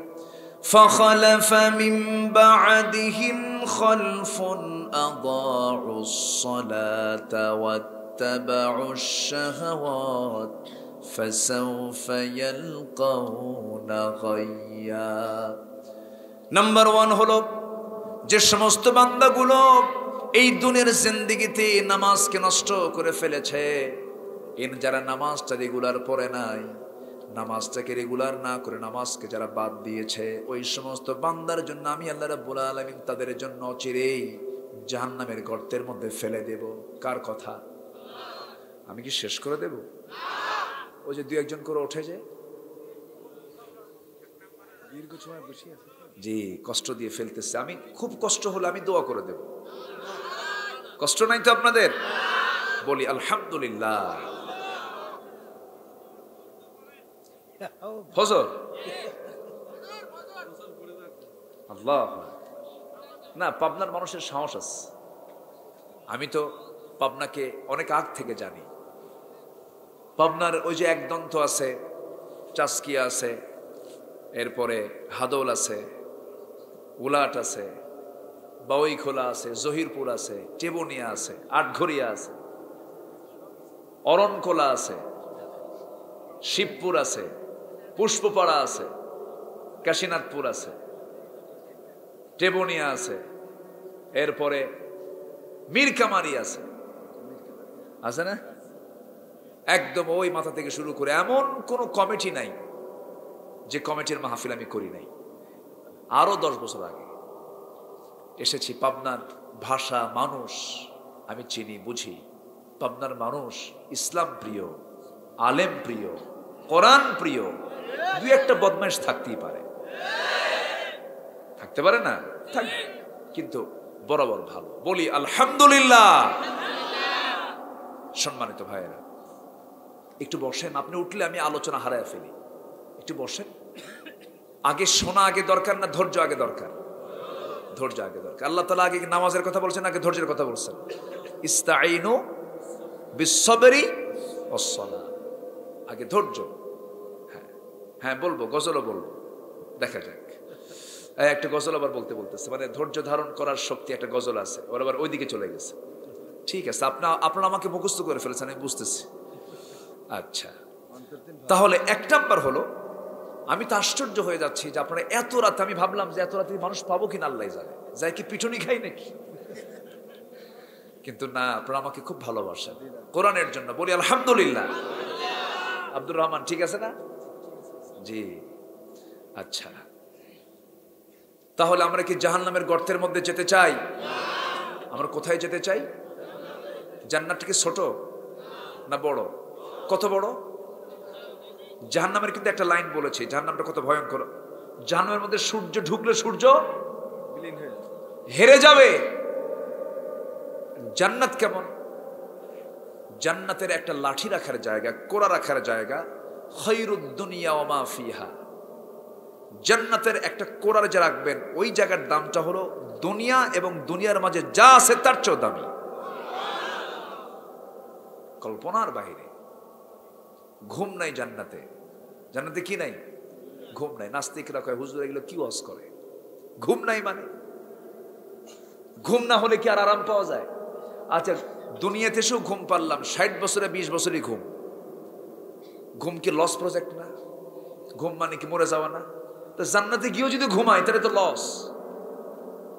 فخلف من بعدهم خلف أضاعوا الصلاة واتبعوا الشهوات فسوف يلقون غيا। নাম্বার 1 হলো যে সমস্ত বান্দাগুলো এই দুনিয়ার জিন্দেগিতে নামাজকে নষ্ট করে ফেলেছে, যারা নামাজটা রেগুলার পড়ে নাই, নামাজটাকে রেগুলার না করে নামাজকে যারা বাদ দিয়েছে, ওই সমস্ত বান্দার জন্য আমি আল্লাহ রাব্বুল আলামিন তাদের জন্য চিরেই জাহান্নামের গর্তের মধ্যে ফেলে দেব। কার কথা? আমি কি শেষ করে দেব? ওই যে 2-1 জন করে ওঠে যে দীর্ঘ সময় বসে আছে, জি কষ্ট দিয়ে ফেলতেছে। আমি খুব কষ্ট হলে আমি দোয়া করে দেব। কষ্ট নাই তো আপনাদের? বলি আলহামদুলিল্লাহ। ফজর আল্লাহ না, পাবনার মানুষের সাহস আছে। আমি তো পাবনাকে অনেক আগ থেকে জানি। পাবনার ওই যে একদন্ত আছে, চাষকিয়া আছে, এরপরে হাদৌল আছে, উলাট আছে, বাউইখোলা আছে, জহিরপুর আছে, টেবনিয়া আছে, আটঘরিয়া আছে, অরণখোলা আছে, শিবপুর আছে, পুষ্পপাড়া আছে, কাশীনাথপুর আছে, টেবনিয়া আছে, এরপরে মীরকামারি আছে, আছে না? একদম ওই মাথা থেকে শুরু করে এমন কোনো কমিটি নাই যে কমিটির মাহফিল আমি করি নাই। আরো 10 বছর আগে এসেছি পাবনার ভাষা, মানুষ আমি চিনি, বুঝি। পাবনার মানুষ ইসলাম প্রিয়, আলেম প্রিয়, কোরআন প্রিয়। দুই একটা বদমাইশ থাকতেই পারে, থাকতে পারে না? কিন্তু বরাবর ভালো। বলি আলহামদুলিল্লাহ। সম্মানিত ভাইয়েরা, একটু বসেন। আপনি উঠলে আমি আলোচনা হারায় ফেলি। একটু বসেন। আগে শোনা আগে দরকার না ধৈর্য আগে দরকার? ধৈর্য আগে দরকার। আল্লাহ তাআলা আগে নামাজের কথা বলছেন, আগে ধৈর্যের কথা বলছেন। ইস্তাঈনু বিস-সাবরি ওয়াস-সালাহ, আগে ধৈর্য। হ্যাঁ হ্যাঁ বলবো, গজলও বলবো, দেখা যাক। একটা গজল আবার বলতেছে, মানে ধৈর্য ধারণ করার শক্তি একটা গজল আছে, ওর আবার ওইদিকে চলে গেছে। ঠিক আছে, আপনারা আমাকে মুখস্থ করে ফেলেছেন, আমি বুঝতেছি। আচ্ছা, তাহলে এক নাম্বার হলো, আমি তো আশ্চর্য হয়ে যাচ্ছি যে আপনারা এত রাতে, আমি ভাবলাম যে এত রাতে মানুষ পাবো কিনা আল্লাহ জানে, যাই কি পিটুনি খাই নাকি। কিন্তু না, আপনারা আমাকে খুব ভালোবাসেন কোরআনের জন্য। বলি আলহামদুলিল্লাহ। আব্দুর রহমান ঠিক আছে না? জি। আচ্ছা, তাহলে আমরা কি জাহান্নামের গর্তের মধ্যে যেতে চাই? আমরা কোথায় যেতে চাই? জান্নাতটা কি ছোট না বড়? কত বড়? জাহান্নামের কিন্তু একটা লাইন বলেছে, জাহান্নামটা কত ভয়ঙ্কর। জাহান্নামের মধ্যে সূর্য ঢুকলে সূর্য হেরে যাবে। জান্নাত কেমন? জান্নাতের একটা লাঠি রাখার জায়গা, কোড়া রাখার জায়গা। খায়রুদ দুনিয়া ওয়া মা ফিহা। জান্নাতের একটা কোড়ার যে রাখবেন, ওই জায়গার দামটা হলো দুনিয়া এবং দুনিয়ার মাঝে যা আছে তার চেয়েও দামি। কল্পনার বাইরে। ঘুম নাই জান্নাতে। জান্নাতে কি নাই? ঘুম নাই। নাস্তিকরা কয় হুজুর এগুলো কি ওয়াজ করে? ঘুম নাই মানে? ঘুম না হলে কি আর আরাম পাওয়া যায়? আচ্ছা, দুনিয়াতে এসেও ঘুম পারলাম, 60 বছরে 20 বছরই ঘুম। ঘুম কি লস প্রজেক্ট না? ঘুম মানে কি মরে যাওয়া না? তো জান্নাতে গিয়েও যদি ঘুমাই তাহলে তো লস।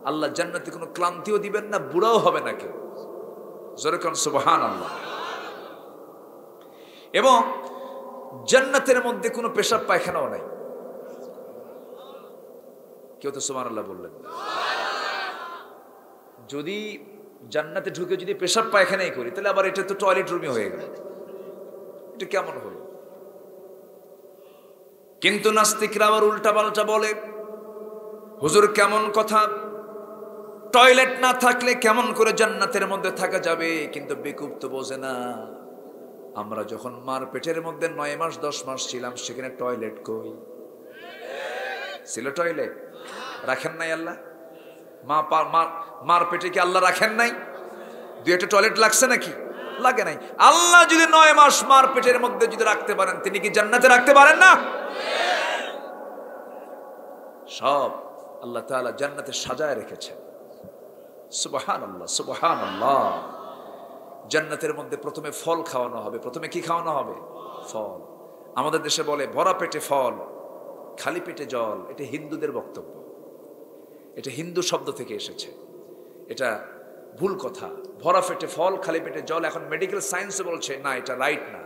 আল্লাহ জান্নাতে কোনো ক্লান্তিও দিবেন না, বুড়াও হবে না কেউ। জোরে কোন সুবহানাল্লাহ। এবং জান্নাতের মধ্যে কোনো পেশাব পায়খানাও নাই। কেউ তো সুবহানাল্লাহ বললেন না। যদি জান্নাতে ঢুকে যদি পেশাব পায়খানাই করি, তাহলে আবার এটা তো টয়লেট রুমই হয়ে গেল। এটা কেমন হলো? কিন্তু নাস্তিকরা আবার উল্টা পাল্টা বলে, হুজুর কেমন কথা, টয়লেট না থাকলে কেমন করে জান্নাতের মধ্যে থাকা যাবে? কিন্তু বেকুব তো বোঝে না, আমরা যখন মার পেটের মধ্যে 9 মাস 10 মাস ছিলাম, সেখানে টয়লেট কই ছিল? টয়লেট রাখেন নাই আল্লাহ? মার পেটে কি আল্লাহ রাখেন নাই? দুই একটা টয়লেট লাগছে নাকি? লাগে নাই। আল্লাহ যদি 9 মাস মার পেটের মধ্যে যদি রাখতে পারেন, তিনি কি জান্নাতে রাখতে পারেন না? সব আল্লাহ তাআলা জান্নাতে সাজায় রেখেছেন। সুবহানাল্লাহ, সুবহানাল্লাহ। জান্নাতের মধ্যে প্রথমে ফল খাওয়ানো হবে। প্রথমে কি খাওয়ানো হবে? ফল। আমাদের দেশে বলে ভরা পেটে ফল, খালি পেটে জল। এটা হিন্দুদের বক্তব্য, এটা হিন্দু শব্দ থেকে এসেছে। এটা ভুল কথা। ভরা পেটে ফল, খালি পেটে জল। এখন মেডিকেল সায়েন্স বলছে না, এটা রাইট না,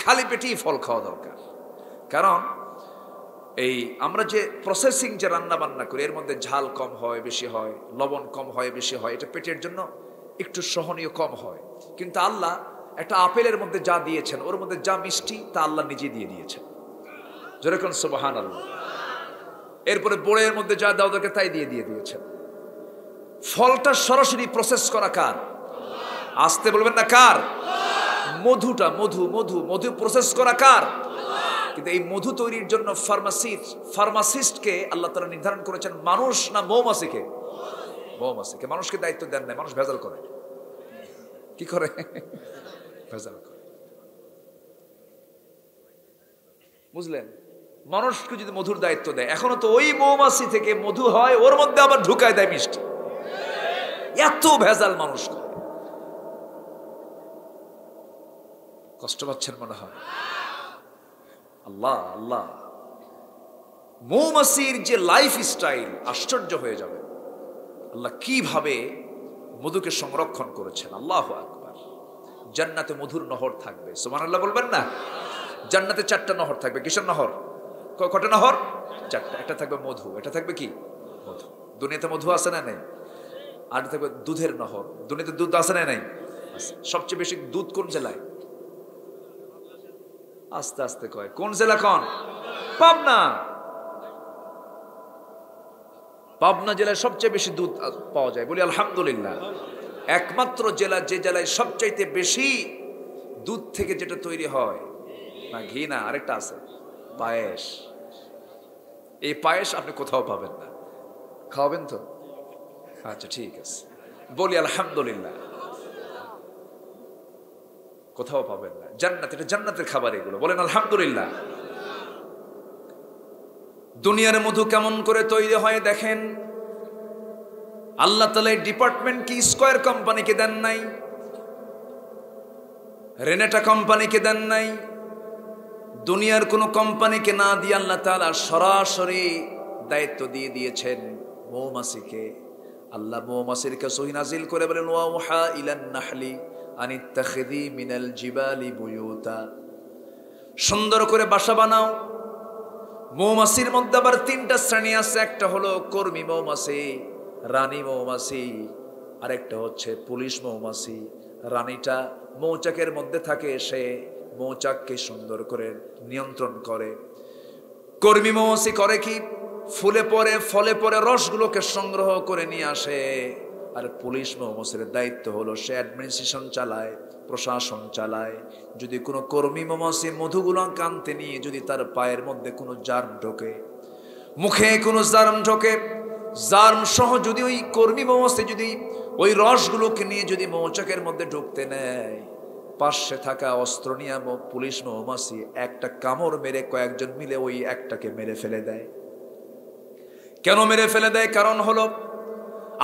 খালি পেটেই ফল খাওয়া দরকার। কারণ এই আমরা যে প্রসেসিং যে রান্না বান্না করি, এর মধ্যে ঝাল কম হয় বেশি হয়, লবণ কম হয় বেশি হয়, এটা পেটের জন্য একটু সহনীয় কম হয়। কিন্তু আল্লাহ একটা আপেলের মধ্যে যা দিয়েছেন, ওর মধ্যে যা মিষ্টি তা আল্লাহ নিজে দিয়ে দিয়েছেন। যেরকম সুবহানাল্লাহ। এরপরে বড়ের মধ্যে যা দাও তাকে তাই দিয়ে দিয়েছেন। ফলটা সরাসরি প্রসেস করা কার? আসতে বলবেন না কার? মধুটা, মধু প্রসেস করা কার? কিন্তু এই মধু তৈরির জন্য ফার্মাসিস্টকে আল্লাহ তাআলা নির্ধারণ করেছেন মানুষ না মৌমাছিকে? মৌমাছিকে। মানুষকে দায়িত্ব দেন নাই, মানুষ ভেজাল করে। কি করে? ভেজাল করে। বুঝলেন? মানুষকে যদি মধুর দায়িত্ব দেয়, এখনো তো ওই মৌমাছি থেকে মধু হয়, ওর মধ্যে আবার ঢুকায় দেয় মিষ্টি। এত ভেজাল মানুষ করে। কষ্ট পাচ্ছেন মনে হয়? আল্লাহ আল্লাহ। মৌমাছির যে লাইফ স্টাইল, আশ্চর্য হয়ে যাবে আল্লাহ কিভাবে মধুকে সংরক্ষণ করেছেন। আল্লাহু আকবার। জান্নাতে মধুর নহর থাকবে। সুবহানাল্লাহ বলবেন না? জান্নাতে 4টা নহর থাকবে। কিসের নহর? কয়টা নহর? 4টা। একটা থাকবে মধু, এটা থাকবে কি? মধু। দুনিয়াতে মধু আছে না নেই? আর থাকবে দুধের নহর। দুনিয়াতে দুধ আছে না নাই? সবচেয়ে বেশি দুধ কোন জেলায়? আস্তে আস্তে কয়, কোন জেলা? কোন? পাবনা। পাবনা জেলায় সবচেয়ে বেশি দুধ পাওয়া যায়, বলি আলহামদুলিল্লাহ। একমাত্র জেলা যে জেলায় সবচাইতে বেশি দুধ থেকে যেটা তৈরি হয়, না ঘি না, আরেকটা আছে পায়েস। এই পায়েস আপনি কোথাও পাবেন না। খাওয়াবেন তো? আচ্ছা ঠিক আছে, বলি আলহামদুলিল্লাহ। কোথাও পাবেন না। জান্নাত, এটা জান্নাতের খাবার এগুলো, বলেন আলহামদুলিল্লাহ। দুনিয়ার মধু কেমন করে তৈরি হয় দেখেন। আল্লাহ তাআলা এই ডিপার্টমেন্ট কি স্কয়ার কোম্পানিকে দেন নাই, রেনেটা কোম্পানিকে দেন নাই, দুনিয়ার কোন কোম্পানিকে না দিয়ে আল্লাহ তাআলা সরাসরি দায়িত্ব দিয়ে দিয়েছেন মৌমাছিকে। আল্লাহ মৌমাছিকে সহি নাজিল করে বলেন, ওয়াউহা ইলান নাহলি আনিত্তাখিযি মিনাল জিবালি বুয়ুতা, সুন্দর করে বাসা বানাও। মৌমাছির মধ্যে আবার তিনটা শ্রেণী আছে। একটা হলো কর্মী মৌমাছি, রানী মৌমাছি, আরেকটা হচ্ছে পুলিশ মৌমাছি। রানীটা মৌচাকের মধ্যে থাকে, সে মৌচাককে সুন্দর করে নিয়ন্ত্রণ করে। কর্মী মৌমাছি করে কি? ফুলে পরে ফলে পরে রসগুলোকে সংগ্রহ করে নিয়ে আসে। আর পুলিশ মৌমাছির দায়িত্ব হলো সে অ্যাডমিনিস্ট্রেশন চালায়, প্রশাসন চালায়। যদি কোনো কর্মী মৌমাছি মধুগুলো কানতে নিয়ে যদি তার পায়ের মধ্যে কোনো জার্ম ঢোকে, মুখে কোনো জার্ম ঢোকে, জার্ম সহ যদি ওই কর্মী মৌমাছি যদি ওই রসগুলোকে নিয়ে যদি মৌচাকের মধ্যে ঢুকতে নেয়, পাশে থাকা অস্ত্র নিয়ে পুলিশ মৌমাছি একটা কামড় মেরে কয়েকজন মিলে ওই একটাকে মেরে ফেলে দেয়। কেন মেরে ফেলে দেয়? কারণ হলো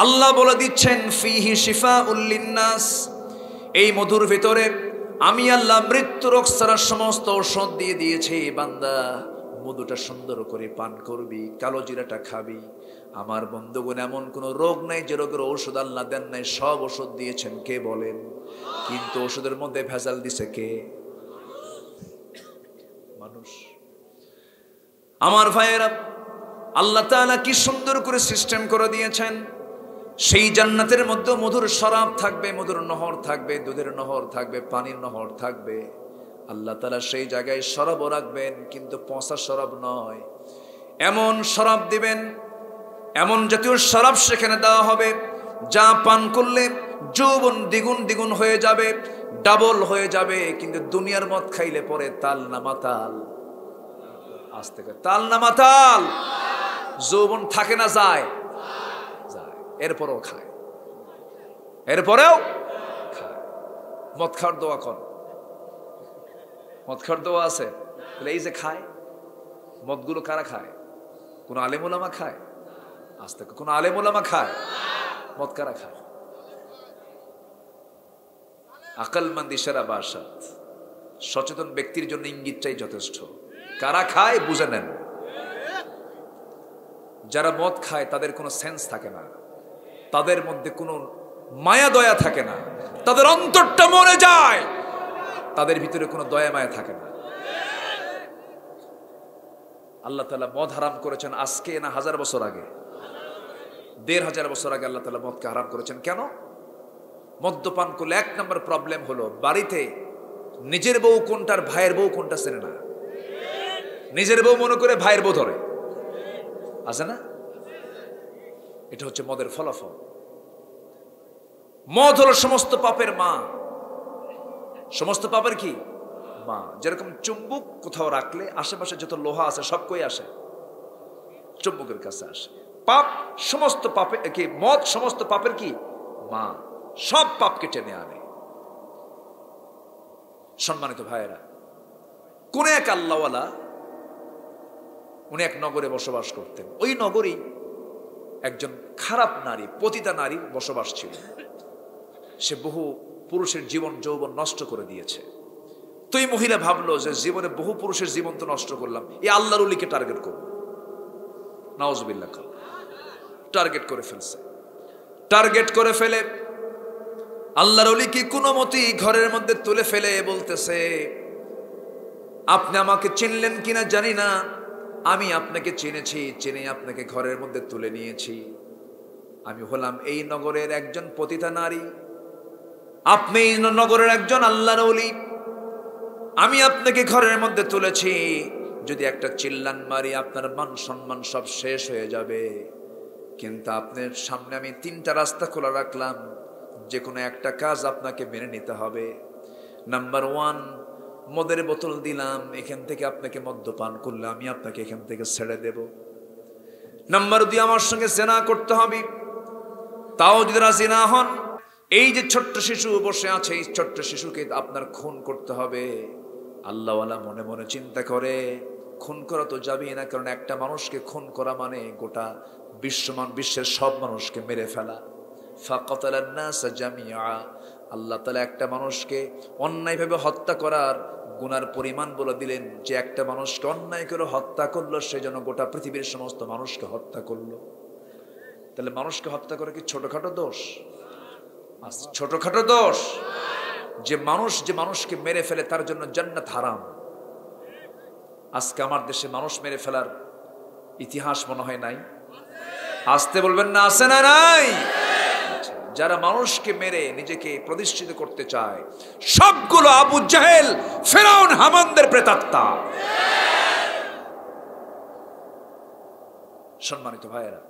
আল্লাহ বলে দিচ্ছেন, ফিহি শিফাউল লিন্নাস, এই মধুর ভিতরে আমি আল্লাহ মৃত্যু রোগ ছাড়া সমস্ত ঔষধ দিয়ে দিয়েছি। বান্দা মধুটা সুন্দর করে পান করবি, কালো জিরাটা খাবি। আমার বন্ধুগণ, এমন কোন রোগ নাই যে রোগের ঔষধ আল্লাহ দেন নাই। সব ওষুধ দিয়েছেন কে বলেন? কিন্তু ওষুধের মধ্যে ভেজাল দিছে কে? মানুষ। আমার ভাইয়েরা, আল্লাহ তাআলা কি সুন্দর করে সিস্টেম করে দিয়েছেন। সেই জান্নাতের মধ্যে মধুর শরাব থাকবে, মধুর নহর থাকবে, দুধের নহর থাকবে, পানির নহর থাকবে। আল্লাহ তাআলা সেই জায়গায় শরাবও রাখবেন, কিন্তু পচা শরাব নয়, এমন শরাব দিবেন, এমন জাতীয় শরাব সেখানে দেওয়া হবে যা পান করলে যৌবন দ্বিগুণ দ্বিগুণ হয়ে যাবে, ডাবল হয়ে যাবে। কিন্তু দুনিয়ার মদ খাইলে পরে তাল না মাতাল, আজ থেকে তাল না মাতাল, যৌবন থাকে না, যায় যায়, এরপরেও খায়, এরপরেও খায়। মদ খাওয়ার দোয়া কর, মদ খাওয়ার দোয়া আছে। তাহলে এই যে খায়, মদগুলো কারা খায়? কোন আলেম ওলামা খায়? আজ থেকে কোন আলেম ওলামা খায়? মদ কারা খায়? আকলমন্দ ইশারা বাসাত, সচেতন ব্যক্তির জন্য ইঙ্গিতটাই যথেষ্ট। কারা খায় বুঝে নেন। যারা মদ খায় তাদের কোনো সেন্স থাকে না, তাদের মধ্যে কোনো মায়া দয়া থাকে না, তাদের অন্তরটা মরে যায়, তাদের ভিতরে কোনো দয়া মায়া থাকে না। আল্লাহ তাআলা মদ হারাম করেছেন আজকে না 1000 বছর আগে? 1500 বছর আগে আল্লাহ তাআলা মদকে হারাম করেছেন। কেন? মদ্যপান করলে এক নম্বর প্রবলেম হলো, বাড়িতে নিজের বউ কোনটার ভাইয়ের বউ কোনটা চেনে না। নিজের বউ মনে করে ভাইয়ের বউ ধরে, আছে না? এটা হচ্ছে মদের ফলাফল। মদ হলো সমস্ত পাপের মা। সমস্ত পাপের কি মা? যেরকম চুম্বক কোথাও রাখলে আশেপাশে যত লোহা আছে সব কই আসে? চুম্বকের কাছে আসে। পাপ সমস্ত পাপের কি? মদ সমস্ত পাপের কি মা, সব পাপকে টেনে আনে। সম্মানিত ভাইয়েরা, কোন এক আল্লাহওয়ালা, উনি এক নগরে বসবাস করতেন। ওই নগরী একজন খারাপ নারী, পতিতা নারীর বসবাস ছিল। সে বহু পুরুষের জীবন যৌবন নষ্ট করে দিয়েছে। তো এই মহিলা ভাবলো যে জীবনে বহু পুরুষের জীবন তো নষ্ট করলাম, এই আল্লাহর ওলিকে টার্গেট করব। নাউজুবিল্লাহ, টার্গেট করে ফেলছে। টার্গেট করে ফেলে আল্লাহর ওলিকে কোনো মতেই ঘরের মধ্যে তুলে ফেলে বলতেছে, আপনি আমাকে চিনলেন কিনা জানি না, আমি আপনাকে চিনেছি, চিনে আপনাকে ঘরের মধ্যে তুলে নিয়েছি। আমি হলাম এই নগরের একজন পতিতা নারী, আপনি এই নগরের একজন আল্লাহর ওলি। আমি আপনাকে ঘরের মধ্যে তুলেছি, যদি একটা চিল্লান মারি আপনার মান সম্মান সব শেষ হয়ে যাবে। কিন্তু আপনার সামনে আমি 3টা রাস্তা খোলা রাখলাম, যে কোনো একটা কাজ আপনাকে মেনে নিতে হবে। নাম্বার 1, মদের বোতল দিলাম, এখান থেকে আপনাকে মদ্যপান করলে আমি আপনাকে এখান থেকে ছেড়ে দেব। নাম্বার 2, আমার সঙ্গে জিনা করতে হবে, তাও যদি রাজি না হন, এই যে ছোট্ট শিশু বসে আছে, এই ছোট্ট শিশুকে আপনার খুন করতে হবে। আল্লাহওয়ালা মনে মনে চিন্তা করে, খুন করা তো যাবেই না, কারণ একটা মানুষকে খুন করা মানে গোটা বিশ্বের সব মানুষকে মেরে ফেলা। ফাকাতালান নাস জামিআ, আল্লাহ তাআলা একটা মানুষকে অন্যায়ভাবে হত্যা করার গুনার পরিমাণ বলে দিলেন, যে একটা মানুষকে অন্যায় করে হত্যা করলো সে যেন গোটা পৃথিবীর সমস্ত মানুষকে হত্যা করলো। তাহলে মানুষকে হত্যা করে কি ছোটখাটো দোষ? ছোটখাটো দোষ? যে মানুষকে মেরে ফেলে তার জন্য জান্নাত হারাম। আজকে আমার দেশে মানুষ মেরে ফেলার ইতিহাস মনে হয় নাই? আসতে বলবেন না, আছে না নাই? যারা মানুষকে মেরে নিজেকে প্রতিষ্ঠিত করতে চায় সবগুলো আবু জাহেল, ফেরাউন, হামানদের প্রেতাত্মা। সম্মানিত ভাইয়েরা,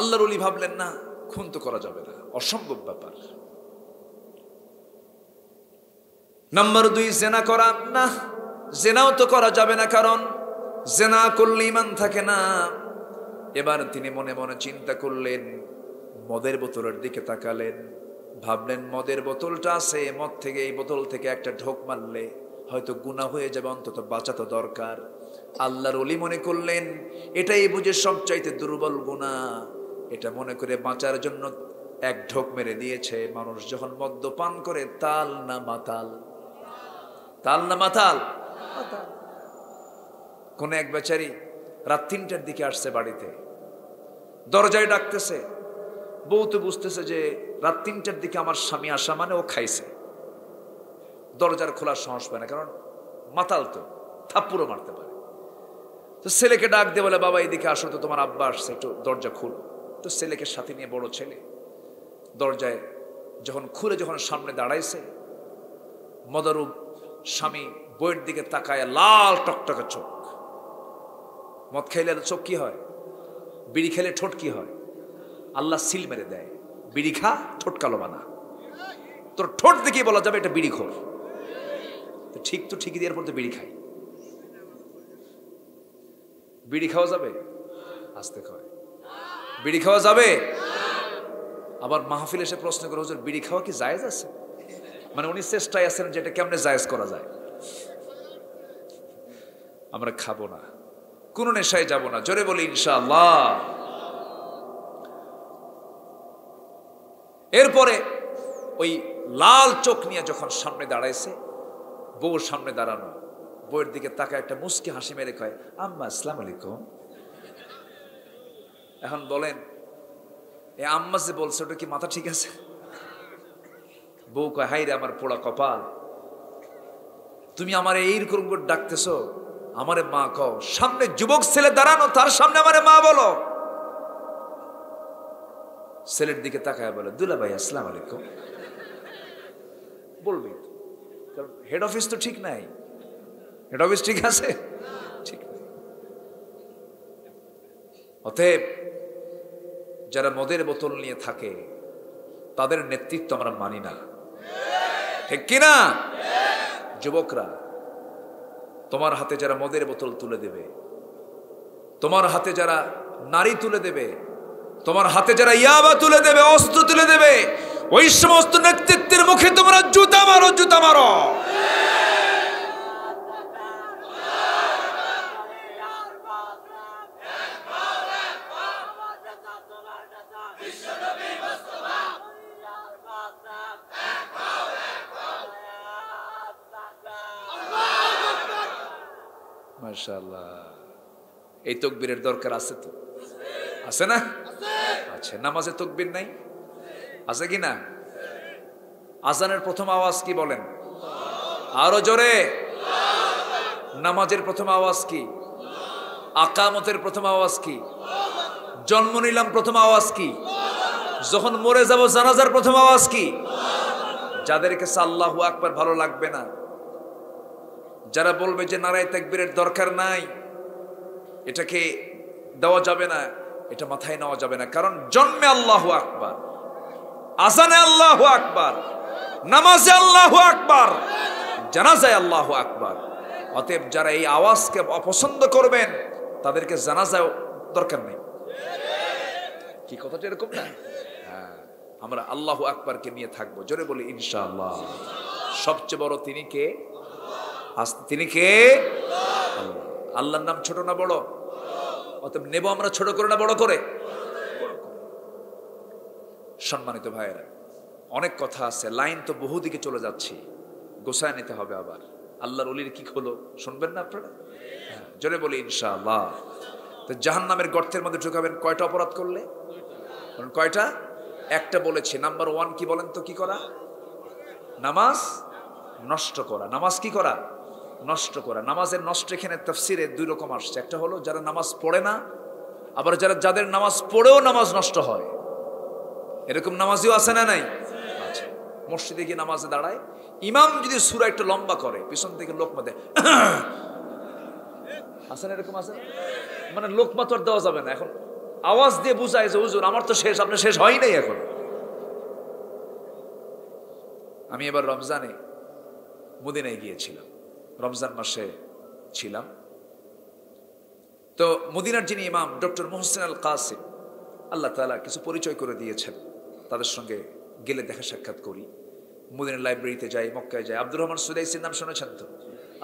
আল্লাহর ওলি ভাবলেন না খুন তো করা যাবে না, অসম্ভব ব্যাপার। নাম্বার 2, জেনা করা না, জেনাও তো করা যাবে না, কারণ জেনা করলে ঈমান থাকে না। এবার তিনি মনে মনে চিন্তা করলেন, মদের বোতলের দিকে তাকালেন, ভাবলেন মদের বোতলটা আছে, মদ থেকে এই বোতল থেকে একটা ঢোক মারলে হয়তো গুনাহ হয়ে যাবে, অন্তত বাঁচা তো দরকার। আল্লাহর ওলি মনে করলেন এটাই বুঝে সবচাইতে দুর্বল গুনাহ, এটা মনে করে বাঁচার জন্য এক ঢোক মেরে দিয়েছে। মানুষ যখন মদ্যপান করে তাল না মাতাল? তাল না মাতাল? কোন এক বেচারি রাত 3টার দিকে আসছে বাড়িতে, দরজায় ডাকতেছে। বউ তো বুঝতেছে যে রাত 3টার দিকে আমার স্বামী আসা মানে ও খাইছে, দরজার খোলার সাহস পায় না, কারণ মাতাল তো থাপ্পড়ও মারতে পারে। তো ছেলেকে ডাক দিয়ে বলে, বাবা এদিকে আসো তো, তোমার আব্বা আসছে, একটু দরজা খুলো। তো ছেলেকে সাথে নিয়ে বড় ছেলে দরজায় যখন খুলে যখন সামনে দাঁড়াইছে, মদারূপ স্বামী বইয়ের দিকে তাকায়, লাল টকটকে চোখ। মদ খাইলে চোখ কি হয়? বিড়ি খেলে ঠোঁট কি হয়? আল্লাহ সিল মেরে দেয়, বিড়ি খা, ঠোঁট কালো বানা। তোর ঠোঁট দেখে বলা যাবে এটা বিড়ি খোর। তো ঠিক তো ঠিকই দেওয়ার পর তো বিড়ি খাই। বিড়ি খাওয়া যাবে? আস্তে খাওয়ায় বিড়ি খাওয়া যাবে? আবার মাহফিল এসে প্রশ্ন করে, হুজুর বিড়ি খাওয়া কি জায়েজ আছে? মানে উনি চেষ্টায় আছেন যে এটা কেমনে জায়েজ করা যায়। আমরা খাবো না, কোন নেশায় যাব না, জোরে বলি ইনশাআল্লাহ। এরপরে ওই লাল চোখ নিয়ে যখন সামনে দাঁড়াইছে, বউর সামনে দাঁড়ানো, বউয়ের দিকে তাকায় একটা মুস্কি হাসি মেরে কয়, আম্মা আসসালামু আলাইকুম। এখন বলেন, এ আম্মা যে বলছে ওটা কি মাথা ঠিক আছে? বউ কয়, হাই রে আমার পোড়া কপাল, তুমি আমার এইরকম করে ডাকতেছো, আমারে মা কও। সামনে যুবক ছেলে দাঁড়ানো, তার সামনে আমারে মা বলো। ছেলের দিকে তাকায় বলে, দুলা ভাই আসসালামু আলাইকুম। বলবি, কারণ হেড অফিস তো ঠিক নাই। হেড অফিস ঠিক আছে? ঠিক নাই। অতএব যারা মদের বোতল নিয়ে থাকে তাদের নেতৃত্ব আমরা মানি না, ঠিক কিনা? যুবকরা, তোমার হাতে যারা মদের বোতল তুলে দেবে, তোমার হাতে যারা নারী তুলে দেবে, তোমার হাতে যারা ইয়াবা তুলে দেবে, অস্ত্র তুলে দেবে, ওই সমস্ত নেতৃত্বের মুখে তোমরা জুতা মারো, জুতা মারো। মাশাআল্লাহ, এই তাকবীরের দরকার আছে তো? আছে না? আচ্ছা, নামাজে তাকবীর নাই? আছে কি না? আজানের প্রথম আওয়াজ কি বলেন? আরো জোরে। নামাজের প্রথম আওয়াজ কি? আকামতের প্রথম আওয়াজ কি? জন্ম নিলাম প্রথম আওয়াজ কি? যখন মরে যাব জানাজার প্রথম আওয়াজ কি? যাদের কাছে আল্লাহু আকবার ভালো লাগবে না, যারা বলবে যে নারায়ে তাকবীরের দরকার নাই, এটাকে দেওয়া যাবে না, এটা মাথায় নেওয়া যাবে না। কারণ জন্মে আল্লাহু আকবার, আজানে আল্লাহু আকবার, নামাজে আল্লাহু আকবার, জানাজায় আল্লাহু আকবার। অতএব যারা এই আওয়াজকে অপছন্দ করবেন তাদেরকে জানাজায় দরকার নেই। কি কথাটা এরকম না? হ্যাঁ, আমরা আল্লাহু আকবারকে নিয়ে থাকবো। জোরে বলি ইনশাআল্লাহ। সবচেয়ে বড় তিনি কে? তিনি কে? আল্লাহর নাম ছোট না বড়? অতএব নেব আমরা ছোট করে না বড় করে? সম্মানিত ভাইয়েরা, অনেক কথা আছে, লাইন তো বহুদিকে চলে যাচ্ছে, গোছায় নিতে হবে। আবার আল্লাহর ওলির কি হলো শুনবেন না আপনারা? জোরে বলি ইনশাআল্লাহ। তো জাহান্নামের গর্তের মধ্যে ঢুকাবেন কয়টা অপরাধ করলে? কয়টা? একটা বলেছি। নাম্বার 1 কি বলেন তো? কি করা? নামাজ নষ্ট করা। নামাজ কি করা? নষ্ট করা। নামাজের নষ্ট এখানে তাফসিরে 2 রকম আসছে। একটা হলো যারা নামাজ পড়ে না, আবার যাদের নামাজ পড়েও নামাজ নষ্ট হয়, এরকম নামাজিও আছে না নাই? আচ্ছা, মসজিদে গিয়ে নামাজে দাঁড়ায়, ইমাম যদি সূরা একটু লম্বা করে, পিছন থেকে লোকমা দেয়, আছে না এরকম? আছে? মানে লোকমা তো আর দেওয়া যাবে না, এখন আওয়াজ দিয়ে বুঝায় যে হুজুর আমার তো শেষ, আপনার শেষ হয় নাই এখন। আমি এবার রমজানে মদিনায় গিয়েছিলাম, রমজান মাসে ছিলাম। তো মদিনার যিনি ইমাম ডক্টর মোহসেন আল কাসিম, আল্লাহ তাআলা কিছু পরিচয় করে দিয়েছেন, তাদের সঙ্গে গেলে দেখা সাক্ষাৎ করি। মদিনার লাইব্রেরিতে যাই, মক্কায় যাই। আব্দুর রহমান সুদাইসির নাম শুনেছেন তো?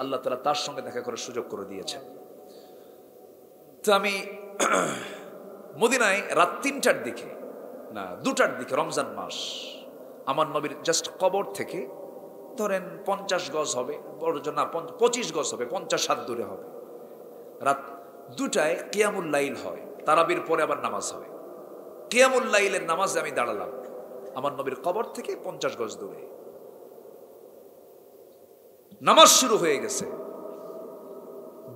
আল্লাহ তাআলা তার সঙ্গে দেখা করার সুযোগ করে দিয়েছেন। তো আমি মদিনায় রাত 3টার দিকে না 2টার দিকে, রমজান মাস, আমার নবীর জাস্ট কবর থেকে ধরেন 50 গজ হবে, না 25 গজ হবে, 50 হাত দূরে হবে। রাত 2টায় কিয়ামুল লাইল হয়, তারাবির পরে আবার নামাজ হয়। কিয়ামুল লাইলের নামাজে আমি দাঁড়ালাম আমার নবীর কবর থেকে 50 গজ দূরে। নামাজ শুরু হয়ে গেছে।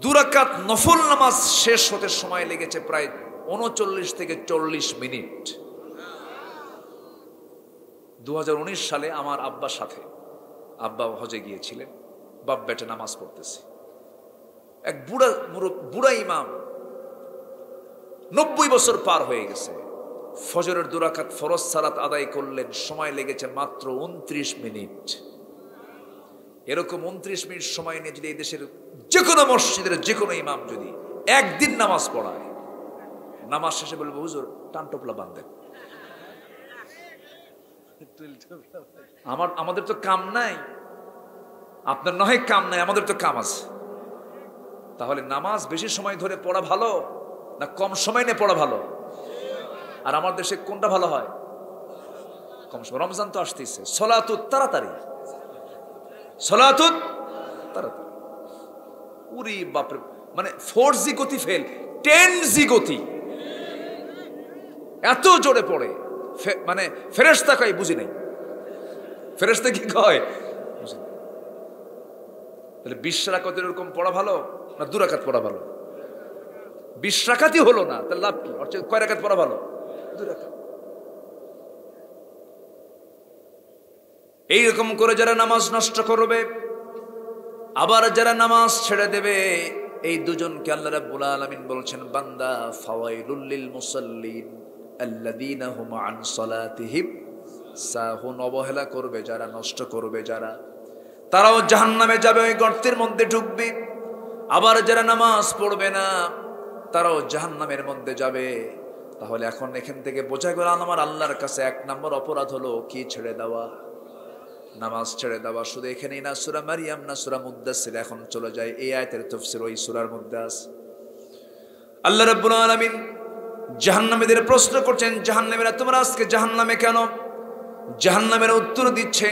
2 রাকাত নফল নামাজ শেষ হতে সময় লেগেছে প্রায় 39 থেকে 40 মিনিট। 2019 সালে আমার আব্বার সাথে, আব্বা হজে গিয়েছিলেন, বাপ বেটা নামাজ পড়তেছে। এক বুড়া ইমাম, 90 বছর পার হয়ে গেছে, ফজরের 2 রাকাত ফরজ সালাত আদায় করলেন, সময় লেগেছে মাত্র 29 মিনিট। এরকম 29 মিনিট সময় নিয়ে যদি এই দেশের যে কোনো মসজিদের যে কোনো ইমাম যদি একদিন নামাজ পড়ায়, নামাজ শেষে বলবো হুজুর টান টোপলা বাঁধেন। আমাদের তো কাম নাই, আপনার নয় কাম নাই, আমাদের তো কাম আছে। তাহলে নামাজ বেশি সময় ধরে পড়া ভালো না কম সময় নিয়ে পড়া ভালো? আর আমার দেশে কোনটা ভালো হয়? কম সময়। রমজান তো আসতেছে, সলাতুত তাড়াতাড়ি, সলাতুত তাড়াতাড়ি। উরি বাপরে, মানে 4G গতি ফেল, 10G গতি, এত জোরে পড়ে। মানে ফেরেশতা কয় বুঝি নাই, ফেরেশতা কি কয়? তাহলে 20 রাকাত এরকম পড়া ভালো না 2 রাকাত পড়া ভালো? 20 রাকাতই হলো না, তাহলে লাভ কি? অর্থাৎ কয় রাকাত পড়া ভালো? 2 রাকাত। এইরকম করে যারা নামাজ নষ্ট করবে, আবার যারা নামাজ ছেড়ে দেবে, এই দুজনকে আল্লাহ রাব্বুল আলামিন বলছেন বান্দা ফাওয়াইলুল লিল মুসাল্লিন আল্লাযীনা হুম আন সালাতিহিম সাহুন। অবহেলা করবে যারা, নষ্ট করবে যারা, তারাও জাহান্নামে যাবে, ওই গর্তের মধ্যে ঢুকবে। আবার যারা নামাজ পড়বে না তারাও জাহান্নামের মধ্যে যাবে। তাহলে এখন এখান থেকে বোঝা গেল আমার আল্লাহর কাছে 1 নম্বর অপরাধ হলো কি? ছেড়ে দেওয়া, নামাজ ছেড়ে দেওয়া। শুধু এখানেই না, সূরা মারিয়াম না সূরা মুদ্দাসসির, এখন চলে যায় এই আয়াতের তাফসীর ওই সূরার মধ্যে আছে। আল্লাহ রাব্বুল আলামিন জাহান্নামীদের প্রশ্ন করছেন, জাহান্নামীরা তোমরা আজকে জাহান্নামে কেন? জাহান্নামের উত্তর দিচ্ছে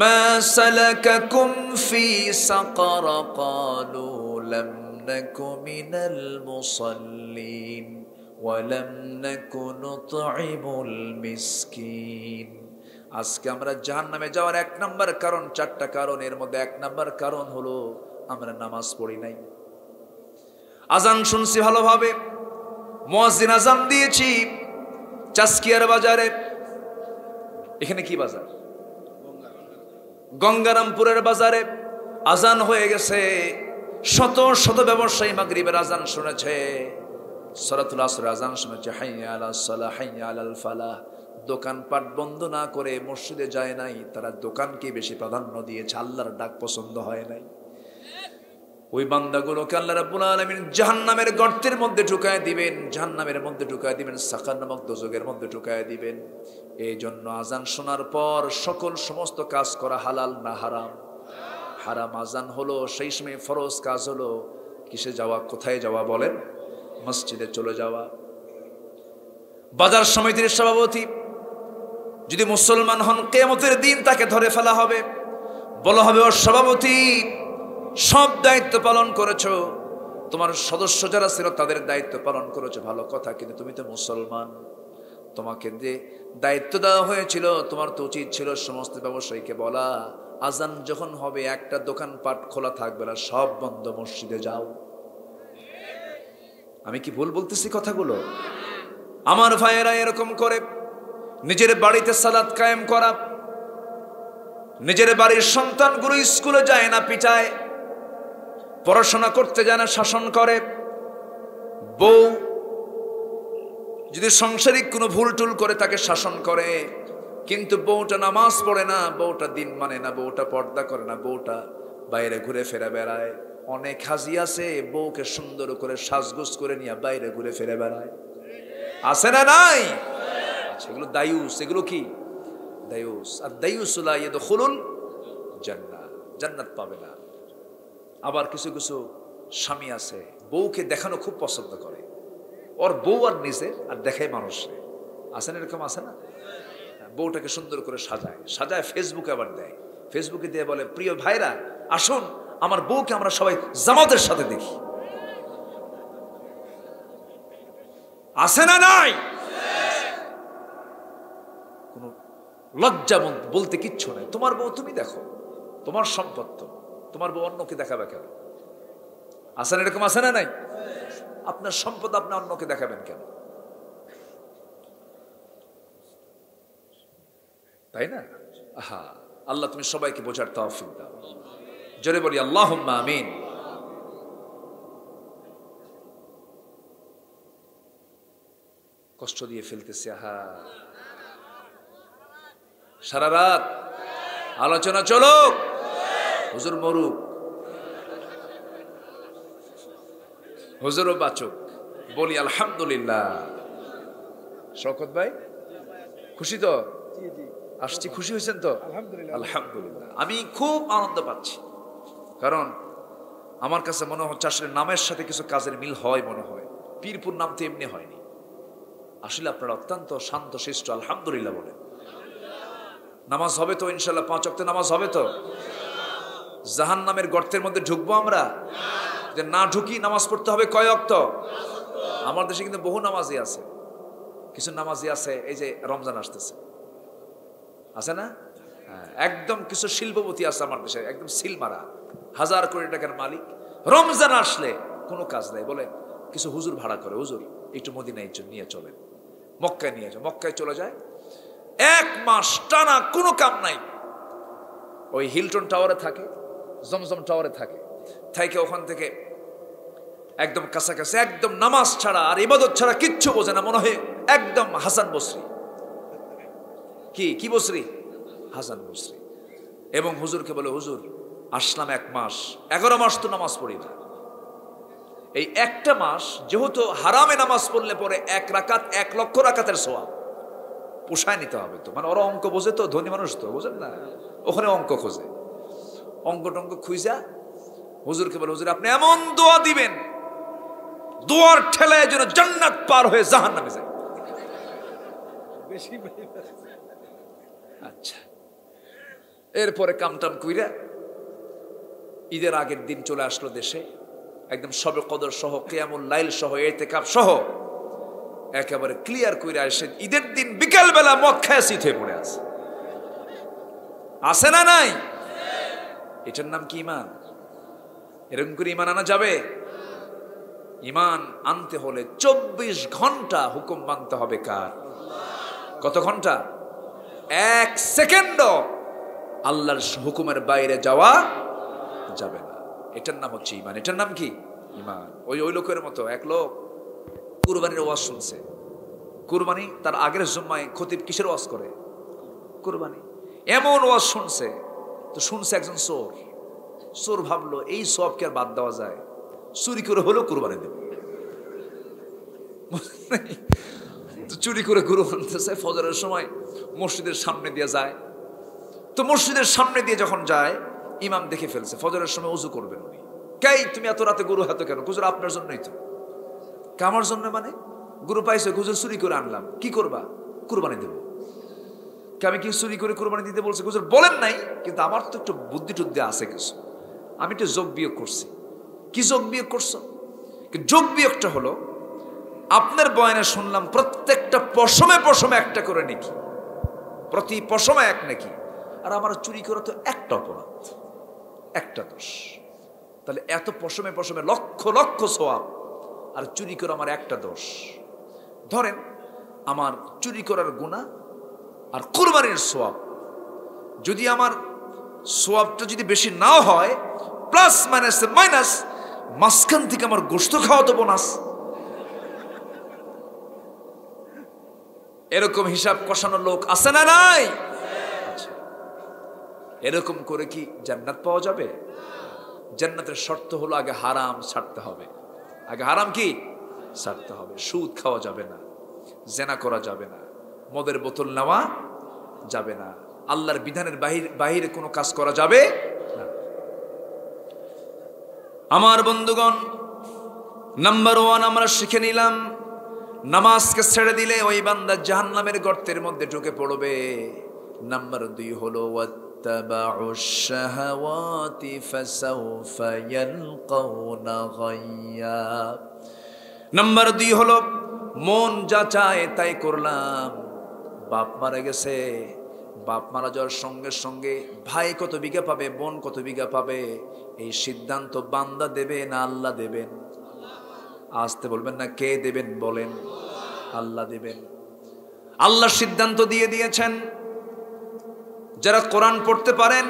মা সালাকাকুম ফি সাকার ক্বালু লাম নাকু মিনাল মুসাল্লিন ওয়া লাম নাকু নুতঈমুল মিসকিন। আজকে আমরা জাহান্নামে যাওয়ার 1 নম্বর কারণ, 4টা কারণ, এর মধ্যে 1 নম্বর কারণ হলো আমরা নামাজ পড়ি নাই। আজান শুনছি ভালোভাবে, মুয়াজ্জিন আযান দিয়েছি চাষকিয়ার বাজারে। এখানে কি বাজার? গঙ্গারামপুরের বাজারে আজান হয়ে গেছে। শত শত ব্যবসায়ী মাগরিবের আজান শুনেছে, সলাতুল আসরের আজান শুনেছে, হাইয়া আলাস সালাহ হাইয়া আলাল ফালাহ। দোকানপাট বন্ধ না করে মসজিদে যায় নাই, তারা দোকানকে বেশি প্রাধান্য দিয়েছে, আল্লাহর ডাক পছন্দ হয় নাই। ওই বান্দাগুলোকে আল্লাহ রাব্বুল আলামিন জাহান্নামের গর্তের মধ্যে ঢুকায় দিবেন, জাহান্নামের মধ্যে ঢুকায় দিবেন, সাকার নামক দোজখের মধ্যে ঢুকায় দিবেন। এই জন্য আজান শোনার পর সকল সমস্ত কাজ করা হালাল না হারাম? হারাম। আজান হলো সেই সময় ফরজ কাজ হলো কিসে যাওয়া, কোথায় যাওয়া বলেন? মসজিদে চলে যাওয়া। বাজার সমিতির সভাপতি যদি মুসলমান হন, কিয়ামতের দিন তাকে ধরে ফেলা হবে, বলা হবে ওর সভাপতি সব দায়িত্ব পালন করেছো, তোমার সদস্য যারা ছিল তাদের দায়িত্ব পালন করেছো, ভালো কথা, কিন্তু তুমি তো মুসলমান, তোমাকে যে দায়িত্ব দেওয়া হয়েছিল তোমার তো উচিত ছিল সমস্ত ব্যবসায়ীকে বলা আজান যখন হবে একটা দোকানপাট খোলা থাকবে না, সব বন্ধ, মসজিদে যাও। আমি কি ভুল বলতেছি কথাগুলো? আমার ভাইয়েরা এরকম করে নিজের বাড়িতে সালাত কায়েম করা, নিজের বাড়ির সন্তানগুলো স্কুলে যায় না পিটায়, পড়াশোনা করতে যায় না শাসন করে, বউ যদি সাংসারিক কোনো ভুল টুল করে তাকে শাসন করে, কিন্তু বউটা নামাজ পড়ে না, বউটা দিন মানে না, বউটা পর্দা করে না, বউটা বাইরে ঘুরে ফেরে বেড়ায়। অনেক হাজি আছে বউকে সুন্দর করে সাজগোজ করে নিয়ে বাইরে ঘুরে ফিরে বেড়ায়, আছে না নাই? সেগুলো দায়ুস, এগুলো কি দায়ুস। আর দায়ুস লা ইয়াদখুলুল জান্নাহ, জান্নাত পাবে না। আবার কিছু কিছু স্বামী আছে বউকে দেখানো খুব পছন্দ করে, ওর বউ আর নিজের আর দেখায় মানুষে, আছে না এরকম? আছে না? বউটাকে সুন্দর করে সাজায়, সাজায় ফেসবুকে আবার দেয়, ফেসবুকে দিয়ে বলে প্রিয় ভাইরা আসুন আমার বউকে আমরা সবাই জামাতের সাথে দেখি। আছে না নাই? কোন লজ্জা বলতে কিচ্ছু নাই। তোমার বউ তুমি দেখো, তোমার সম্পদ, তোমার বউ অন্যকে দেখাবে কেন? আছে না এরকম? আছে না নাই? আপনার সম্পদ আপনি অন্যকে দেখাবেন কেন? তাই না? আহা, আল্লাহ তুমি সবাইকে বোঝার তৌফিক দাও। জোরে বলি আল্লাহুম্মা আমিন। কষ্ট দিয়ে ফেলতেছে, আহা, সারা রাত আলোচনা চলুক, হুজুর মরুক, হুজুরও বাঁচুক, বলি আলহামদুলিল্লাহ। শওকত ভাই খুশি তো? আসছি, খুশি হয়েছেন তো? আলহামদুলিল্লাহ। আমি খুব আনন্দ পাচ্ছি, কারণ আমার কাছে মনে হচ্ছে আসলে নামের সাথে কিছু কাজের মিল হয় মনে হয়। পীরপুর নাম তো এমনি হয়নি, আসলে আপনারা অত্যন্ত শান্ত শিষ্ট, আলহামদুলিল্লাহ বলেন। নামাজ হবে তো ইনশাল্লাহ? 5 ওয়াক্ত নামাজ হবে তো? জাহান্নামের গর্তের মধ্যে ঢুকবো আমরা? যে না ঢুকি নামাজ পড়তে হবে কয় ওয়াক্ত? আমার দেশে কিন্তু বহু নামাজি আছে, কিছু নামাজি আছে, এই যে রমজান আসতেছে, আছে না? একদম কিছু শিল্পপতি আছে আমার দেশে, একদম সিল মারা, 1000 কোটি টাকার মালিক। রমজান আসলে কোনো কাজ নাই, বলে কিছু হুজুর ভাড়া করে, হুজুর একটু মদিনায় নিয়ে চলেন, মক্কায় নিয়ে যায়, মক্কায় চলে যায়, 1 মাস টানা কোনো কাম নাই, ওই হিলটন টাওয়ারে থাকে, জমজম টাওয়ারে থাকে, থেকে ওখান থেকে একদম কাছাকাছি, একদম নামাজ ছাড়া আর ইবাদত ছাড়া কিচ্ছু বোঝে না, মনে হয় একদম হাসান বসরি। কি বসরি? হাসান বসরি। এবং হুজুরকে বলে, হুজুর আসলাম 1 মাস, 11 মাস তো নামাজ পড়ি না, এই একটা মাস যেহেতু হারামে নামাজ পড়লে পরে 1 রাকাত 1 লক্ষ রাকাতের সওয়াব, পোষায় নিতে হবে তো। মানে ওরা অঙ্ক বোঝে তো, ধনী মানুষ তো, বোঝেন না, ওখানে অঙ্ক খোঁজে, অঙ্ক টঙ্ক খুঁজা হুজুরকে বলে, হুজুর আপনি এমন দোয়া দিবেন, দোয়ার ঠেলায় যেন জান্নাত পার হয়ে জাহান্নামে যায়। আচ্ছা, এরপরে কামটাম কইরা ঈদের আগের দিন চলে আসলো দেশে, একদম শবে কদর সহ, কিয়ামুল লাইল সহ, ইতিকাফ সহ একেবারে ক্লিয়ার কইরা এসে ঈদের দিন বিকাল বেলা মদ খায় শীত হয়ে পড়ে আছে। আছে না নাই? এটার নাম কি ইমান? এরকম করে ইমান আনা যাবে? ইমান আনতে হলে 24 ঘন্টা হুকুম মানতে হবে কার? কত ঘন্টা? 1 সেকেন্ডও আল্লাহর হুকুমের বাইরে যাওয়া যাবে না। এটার নাম হচ্ছে ইমান। এটার নাম কি? ইমান। ওই লোকের মতো এক লোক কুরবানির ওয়াজ শুনছে। কুরবানি তার আগের জুম্মায় খতিব কিসের ওয়াজ করে? কুরবানি। এমন ওয়াজ শুনছে, তো শুনছে একজন চোর ভাবলো এই সবকে আর বাদ দেওয়া যায়, চুরি করে হলেও কুরবানি দেব। তো চুরি করে গরু আনতেছে, ফজরের সময় মসজিদের সামনে দিয়ে যায়। তো মসজিদের সামনে দিয়ে যখন যায়, ইমাম দেখে ফেলছে ফজরের সময় ওযু করবেন উনি। কে তুমি এত রাতে গরু হাতে কেন? হুজুর আপনার জন্যই তো। কামার জন্য মানে? গরু পাইছে, হুজুর চুরি করে আনলাম, কি করবা? কুরবানি দেব। আমি কি চুরি করে কুরবানি দিতে বলছে? হুজুর বলেন নাই, কিন্তু আমার তো একটু বুদ্ধি টুদ্ধি আছে কিছু, আমি একটু যোগ বিয়োগ করছি। কি যোগ বিয়োগ করছো? যোগ বিয়োগটা হলো, আপনার বয়ানে শুনলাম প্রত্যেকটা পশমে পশমে একটা করে নেকি, প্রতি পশমে এক নেকি, আর আমার চুরি করা তো একটা অপরাধ, একটা দোষ। তাহলে এত পশমে পশমে লক্ষ লক্ষ সওয়াব, আর চুরি করা আমার একটা দোষ। ধরেন আমার চুরি করার গুনাহ আর কুরবানির সওয়াব, যদি আমার সওয়াবটা যদি বেশি নাও হয়, প্লাস মাইনাস মাঝখান থেকে আমার গোশত খাওয়া তো বোনাস। এরকম হিসাব কষানো লোক আছে না নাই? এরকম করে কি জান্নাত পাওয়া যাবে? জান্নাতের শর্ত হলো আগে হারাম ছাড়তে হবে। আগে হারাম কি ছাড়তে হবে। সুদ খাওয়া যাবে না, জেনা করা যাবে না, মদের বোতল নেওয়া যাবে না, আল্লাহর বিধানের বাহিরে কোনো কাজ করা যাবে না। আমার বন্ধুগণ, নাম্বার 1 আমরা শিখে নিলাম, নামাজকে ছেড়ে দিলে ওই বান্দা জাহান্নামের গর্তের মধ্যে ঢুকে পড়বে। নাম্বার 2 হলো ওয়াত্তাবাউশ শাহাওয়াতি ফাসাউফা ইয়ালকাউনা গায়্যা। নাম্বার 2 হলো মন যা চায় তাই করলাম। বাপ মারা গেছে, বাপ মারা যাওয়ার সঙ্গে সঙ্গে ভাই কত বিঘা পাবে, বোন কত বিঘা পাবে, এই সিদ্ধান্ত বান্দা দেবে না আল্লাহ দেবেন? আসতে বলবেন না, কে দেবেন বলেন? আল্লাহ দেবেন। আল্লাহ সিদ্ধান্ত দিয়ে দিয়েছেন। যারা কোরআন পড়তে পারেন,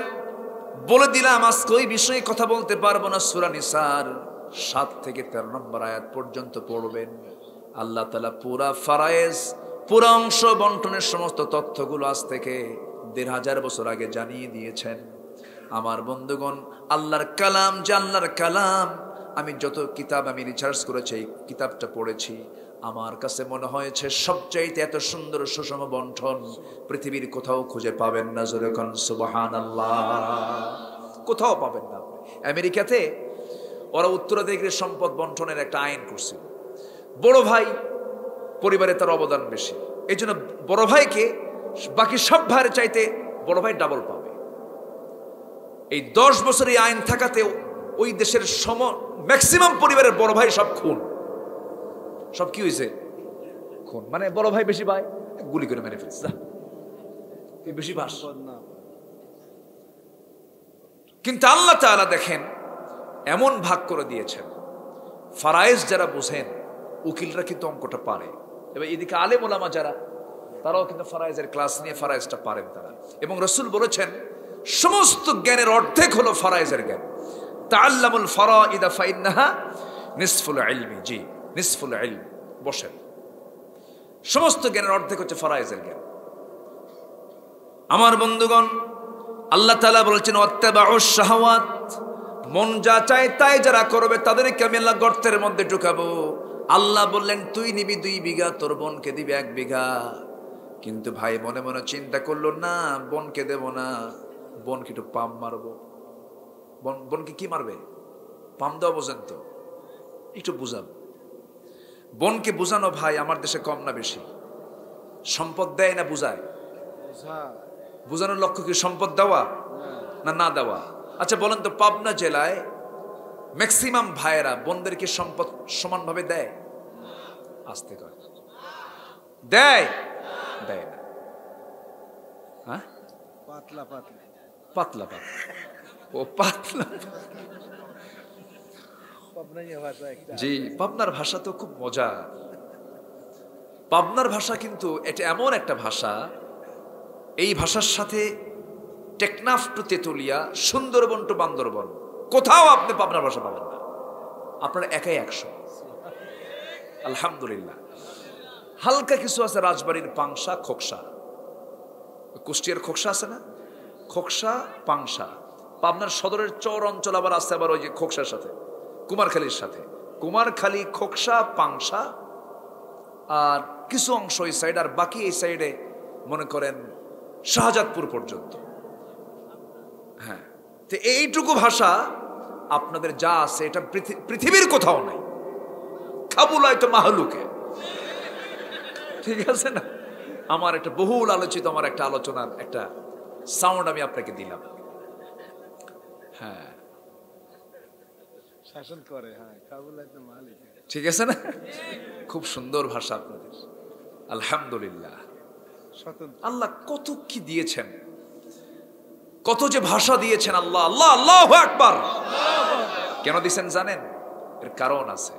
বলে দিলাম আজকে ওই বিষয়ে কথা বলতে পারবো না, সূরা নিসার 7 থেকে 13 নম্বর আয়াত পর্যন্ত পড়বেন। আল্লাহ তাআলা পুরা ফারায়েজ, পুরা অংশ বন্টনের সমস্ত তথ্যগুলো আজ থেকে 1500 বছর আগে জানিয়ে দিয়েছেন। আমার বন্ধুগণ, আল্লাহর কালাম যে আল্লাহর কালাম, আমি যত কিতাব আমি রিসার্চ করেছি, এই কিতাবটা পড়েছি, আমার কাছে মনে হয়েছে সবচাইতে এত সুন্দর সুষম বন্টন পৃথিবীর কোথাও খুঁজে পাবেন না। জোরে কোন সুবহানাল্লাহ। কোথাও পাবেন না। আমেরিকাতে ওরা উত্তরাধিকারী সম্পদ বন্টনের একটা আইন করছিল। বড় ভাই পরিবারে তার অবদান বেশি, এই জন্য বড় ভাইকে বাকি সব ভাইয়ের চাইতে বড় ভাই ডাবল পাবে। এই 10 বছর এই আইন থাকাতে ওই দেশের ম্যাক্সিমাম পরিবারের বড় ভাই সব খুন। সব কি হয়েছে? খুন। মানে বড় ভাই বেশি ভাই গুলি করে মেরে ফেলছে, বেশি বাস। কিন্তু আল্লাহ তাআলা দেখেন এমন ভাগ করে দিয়েছেন, ফারায়েজ যারা বুঝেন, উকিলরা কিন্তু অঙ্কটা পারে। এবার এদিকে আলেম ওলামা যারা, তারাও কিন্তু ফারায়েজের ক্লাস নিয়ে ফারায়েজটা পারেন তারা। এবং রাসূল বলেছেন সমস্ত জ্ঞানের অর্ধেক হলো ফারায়েজের জ্ঞান। তাআল্লামুল ফারাইদা ফাইন্নাহা নিসফুল ইলমি। জি, নিসফুল ইলম। বসেন, সমস্ত জ্ঞানের অর্ধেক হচ্ছে ফারায়েজের জ্ঞান। আমার বন্ধুগণ, আল্লাহ তাআলা বলেছেন ওয়াত্তাবাউশ শাহাওয়াত, মন যা চায় তাই যারা করবে তাদেরকে আমি আল্লাহ গর্তের মধ্যে ঢুকাবো। আল্লাহ বললেন তুই নিবি 2 বিঘা, তোর বোনকে দিবি 1 বিঘা। কিন্তু ভাই মনে মনে চিন্তা করলো, না বোনকে দেব না, বোনকে একটু পাম মারবো। বোনকে কি মারবে? পাম দেওয়া বোঝেন তো, একটু বুঝাবো। বোনকে বুঝানো ভাই আমার দেশে কম না বেশি? সম্পদ দেয় না বুঝায়? বুঝানোর লক্ষ্য কি সম্পদ দেওয়া না না দেওয়া? আচ্ছা বলেন তো, পাবনা জেলায় ম্যাক্সিমাম ভাইয়েরা বোনদেরকে সম্পদ সমানভাবে দেয়? আসতে কর, দেয়? দেয় না। হ্যাঁ, পাতলা পাতলা, পাতলা পাতলা, ও পাতলা। জি, পাবনার ভাষা তো খুব মজা। পাবনার ভাষা কিন্তু এটা এমন একটা ভাষা, এই ভাষার সাথে টেকনাফ টু তেতুলিয়া, সুন্দরবন টু বান্দরবন, কোথাও আপনি পাবনার ভাষা পাবেন না। আপনার একাই 100। আলহামদুলিল্লাহ। হালকা কিছু আছে রাজবাড়ির পাংশা, খোকসা, কুষ্টিয়ার খোকসা আছে না, খোকসা পাংশা। পাবনার সদরের চর অঞ্চল আবার আছে আবার ওই যে খোকসার সাথে, কুমারখালীর সাথে, কুমারখালী, খোকসা, পাংশা, আর কিছু অংশ এই সাইড, আর বাকি এই সাইডে মনে করেন শাহজাদপুর পর্যন্ত। হ্যাঁ, তো এইটুকু ভাষা আপনাদের যা আছে এটা পৃথিবীর কোথাও নাই। খাবুলাই তো মাহলুকে, ঠিক আছে না? আমার একটা বহুল আলোচিত আমার একটা আলোচনার একটা সাউন্ড আমি আপনাকে দিলাম। হ্যাঁ, শাসন করে, হ্যাঁ, খাবুলাই তো মাহলুকে, ঠিক আছে না? খুব সুন্দর ভাষা আপনাদের, আলহামদুলিল্লাহ। আল্লাহ কত কি দিয়েছেন, কত যে ভাষা দিয়েছেন আল্লাহ। আল্লাহ, আল্লাহু আকবার। কেন দিয়েছেন জানেন? এর কারণ আছে।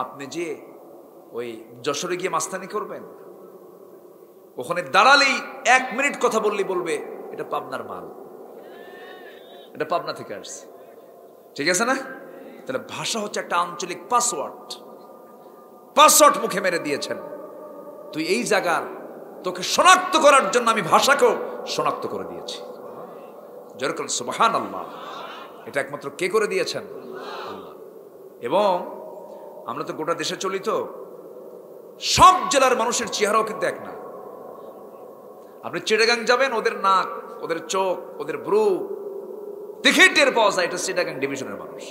আপনি যে ওই যশোরে গিয়ে মাস্তানি করবেন, ওখানে দাঁড়ালেই 1 মিনিট কথা বললেই বলবে এটা পাবনার মাল, এটা পাবনা থেকে আসছে, ঠিক আছে না? তাহলে ভাষা হচ্ছে একটা আঞ্চলিক পাসওয়ার্ড। পাসওয়ার্ড মুখে মেরে দিয়েছেন। তুই এই জায়গার, তোকে শনাক্ত করার জন্য আমি ভাষাকেও শনাক্ত করে দিয়েছি। যেরকম সুবহানাল্লাহ, এটা একমাত্র কে করে দিয়েছেন? আল্লাহ। এবং আমরা তো গোটা দেশে চলি, তো সব জেলার মানুষের চেহারাও কিন্তু এক না। আপনি চিটাগাং যাবেন, ওদের নাক, ওদের চোখ, ওদের ব্রু দেখে টের পাওয়া যায় এটা চিটাগাং ডিভিশনের মানুষ,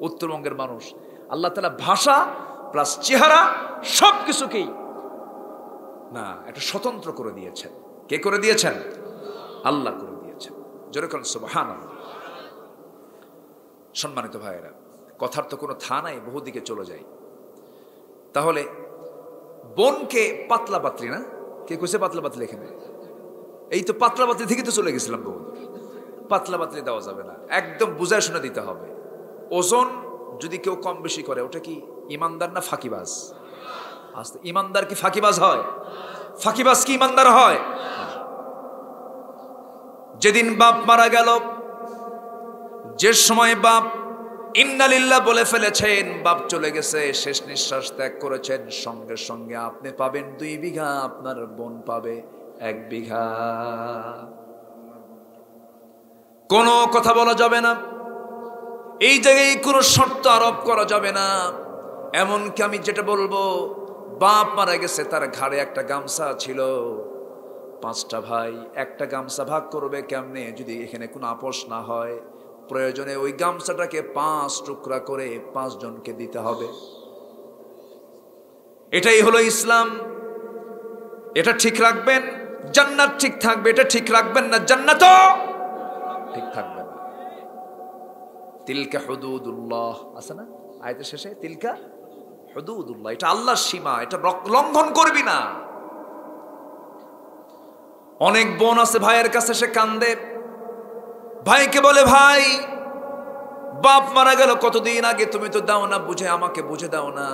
উত্তরবঙ্গের মানুষ। আল্লাহ তাআলা ভাষা প্লাস চেহারা সবকিছুকেই না এটা স্বতন্ত্র করে দিয়েছেন। কে করে দিয়েছেন? আল্লাহ করে দিয়েছেন। যেরকম সুবহানাল্লাহ। সম্মানিত ভাইয়েরা, কথার তো কোনো থা নাই, বহুদিকে চলে যায়। তাহলে বোনকে পাতলা পাতলি না, কে কইছে পাতলা পাতলি? এখানে এই তো পাতলা পাতলি থেকে তো চলে গেছিলাম। বহুদূর পাতলা পাতলি দেওয়া যাবে না, একদম বুঝায় শুনে দিতে হবে। ওজন যদি কেউ কম বেশি করে, ওটা কি ইমানদার না ফাঁকিবাজ? আস্তে, ইমানদার কি ফাঁকিবাজ হয়? ফাঁকিবাজ কি ইমানদার হয়? যেদিন বাপ মারা গেল, যে সময় বাপ ইন্নালিল্লাহ বলে ফেলেছেন, বাপ চলে গেছে, শেষ নিঃশ্বাস ত্যাগ করেছেন, সঙ্গে সঙ্গে আপনি পাবেন 2 বিঘা, আপনার বোন পাবে 1 বিঘা। কোনো কথা বলা যাবে না, এই জায়গায় কোনো শর্ত আরোপ করা যাবে না। এমনকি আমি যেটা বলবো, বাপ মারা গেছে, তার ঘাড়ে একটা গামছা ছিল, 5টা ভাই, একটা গামছা ভাগ করবে কেমনে যদি এখানে কোনো আপোষ না হয়? প্রয়োজনে ওই গামছাটাকে 5 টুকরা করে 5 জনকে দিতে হবে। এটাই হলো ইসলাম। এটা ঠিক রাখবেন, জান্নাত ঠিক থাকবে। এটা ঠিক রাখবেন না, জান্নাতও ঠিক থাকবে না। তিলকা হুদুদুল্লাহ আছে না আয়াতের শেষে? তিলকা হুদুদুল্লাহ, এটা আল্লাহর সীমা, এটা লঙ্ঘন করবি না। অনেক বোন আছে ভাইয়ের কাছে সে কান্দে, ভাইকে বলে, ভাই বাপ মারা গেল কতদিন আগে, তুমি তো দাও না বুঝে, আমাকে বুঝে দাও না।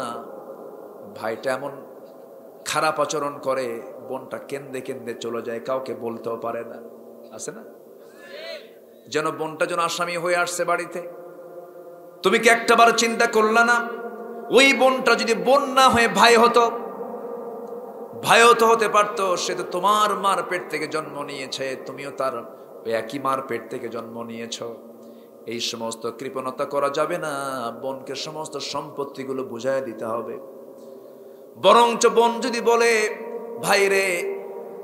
ভাইটা এমন খারাপ আচরণ করে, বোনটা কেন্দে কেন্দে চলে যায়, কাউকে বলতেও পারে না। আছে না? যেন বোনটা যেন আসামি হয়ে আসছে বাড়িতে। তুমি কি একটাবার চিন্তা করলা না, ওই বোনটা যদি বোন না হয়ে ভাই হতো, ভাইও তো হতে পারতো। সে তো তোমার মার পেট থেকে জন্ম নিয়েছে, তুমিও তার একই মার পেট থেকে জন্ম নিয়েছ। এই সমস্ত কৃপণতা করা যাবে না। বোনকে সমস্ত সম্পত্তিগুলো বুঝাই দিতে হবে। বরঞ্চ বোন যদি বলে, ভাই রে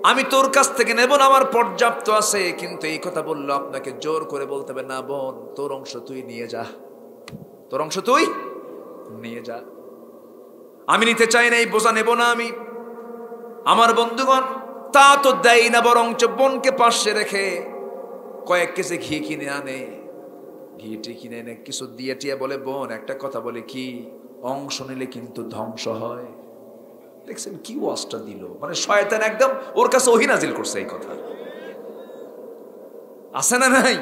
আমি তোর কাছ থেকে নেব না, আমার পর্যাপ্ত আছে, কিন্তু এই কথা বললো আপনাকে জোর করে বলতে হবে না, বোন তোর অংশ তুই নিয়ে যা, তোর অংশ তুই নিয়ে যা, আমি নিতে চাই না, এই বোঝা নেব না আমি। আমার বন্ধুগণ তা তো দেয় না, বরঞ্চ বোনকে পাশে রেখে কয়েক কেজি ঘি কিনে আনে, ঘিটি কিনে এনে কিছু দিয়ে টিয়ে বলে, বোন একটা কথা বলে, কি অংশ নিলে কিন্তু ধ্বংস হয়। দেখছেন কি ওয়াজটা দিল, মানে শয়তান একদম ওর কাছে ওহী নাজিল করছে এই কথা। আছে না নাই?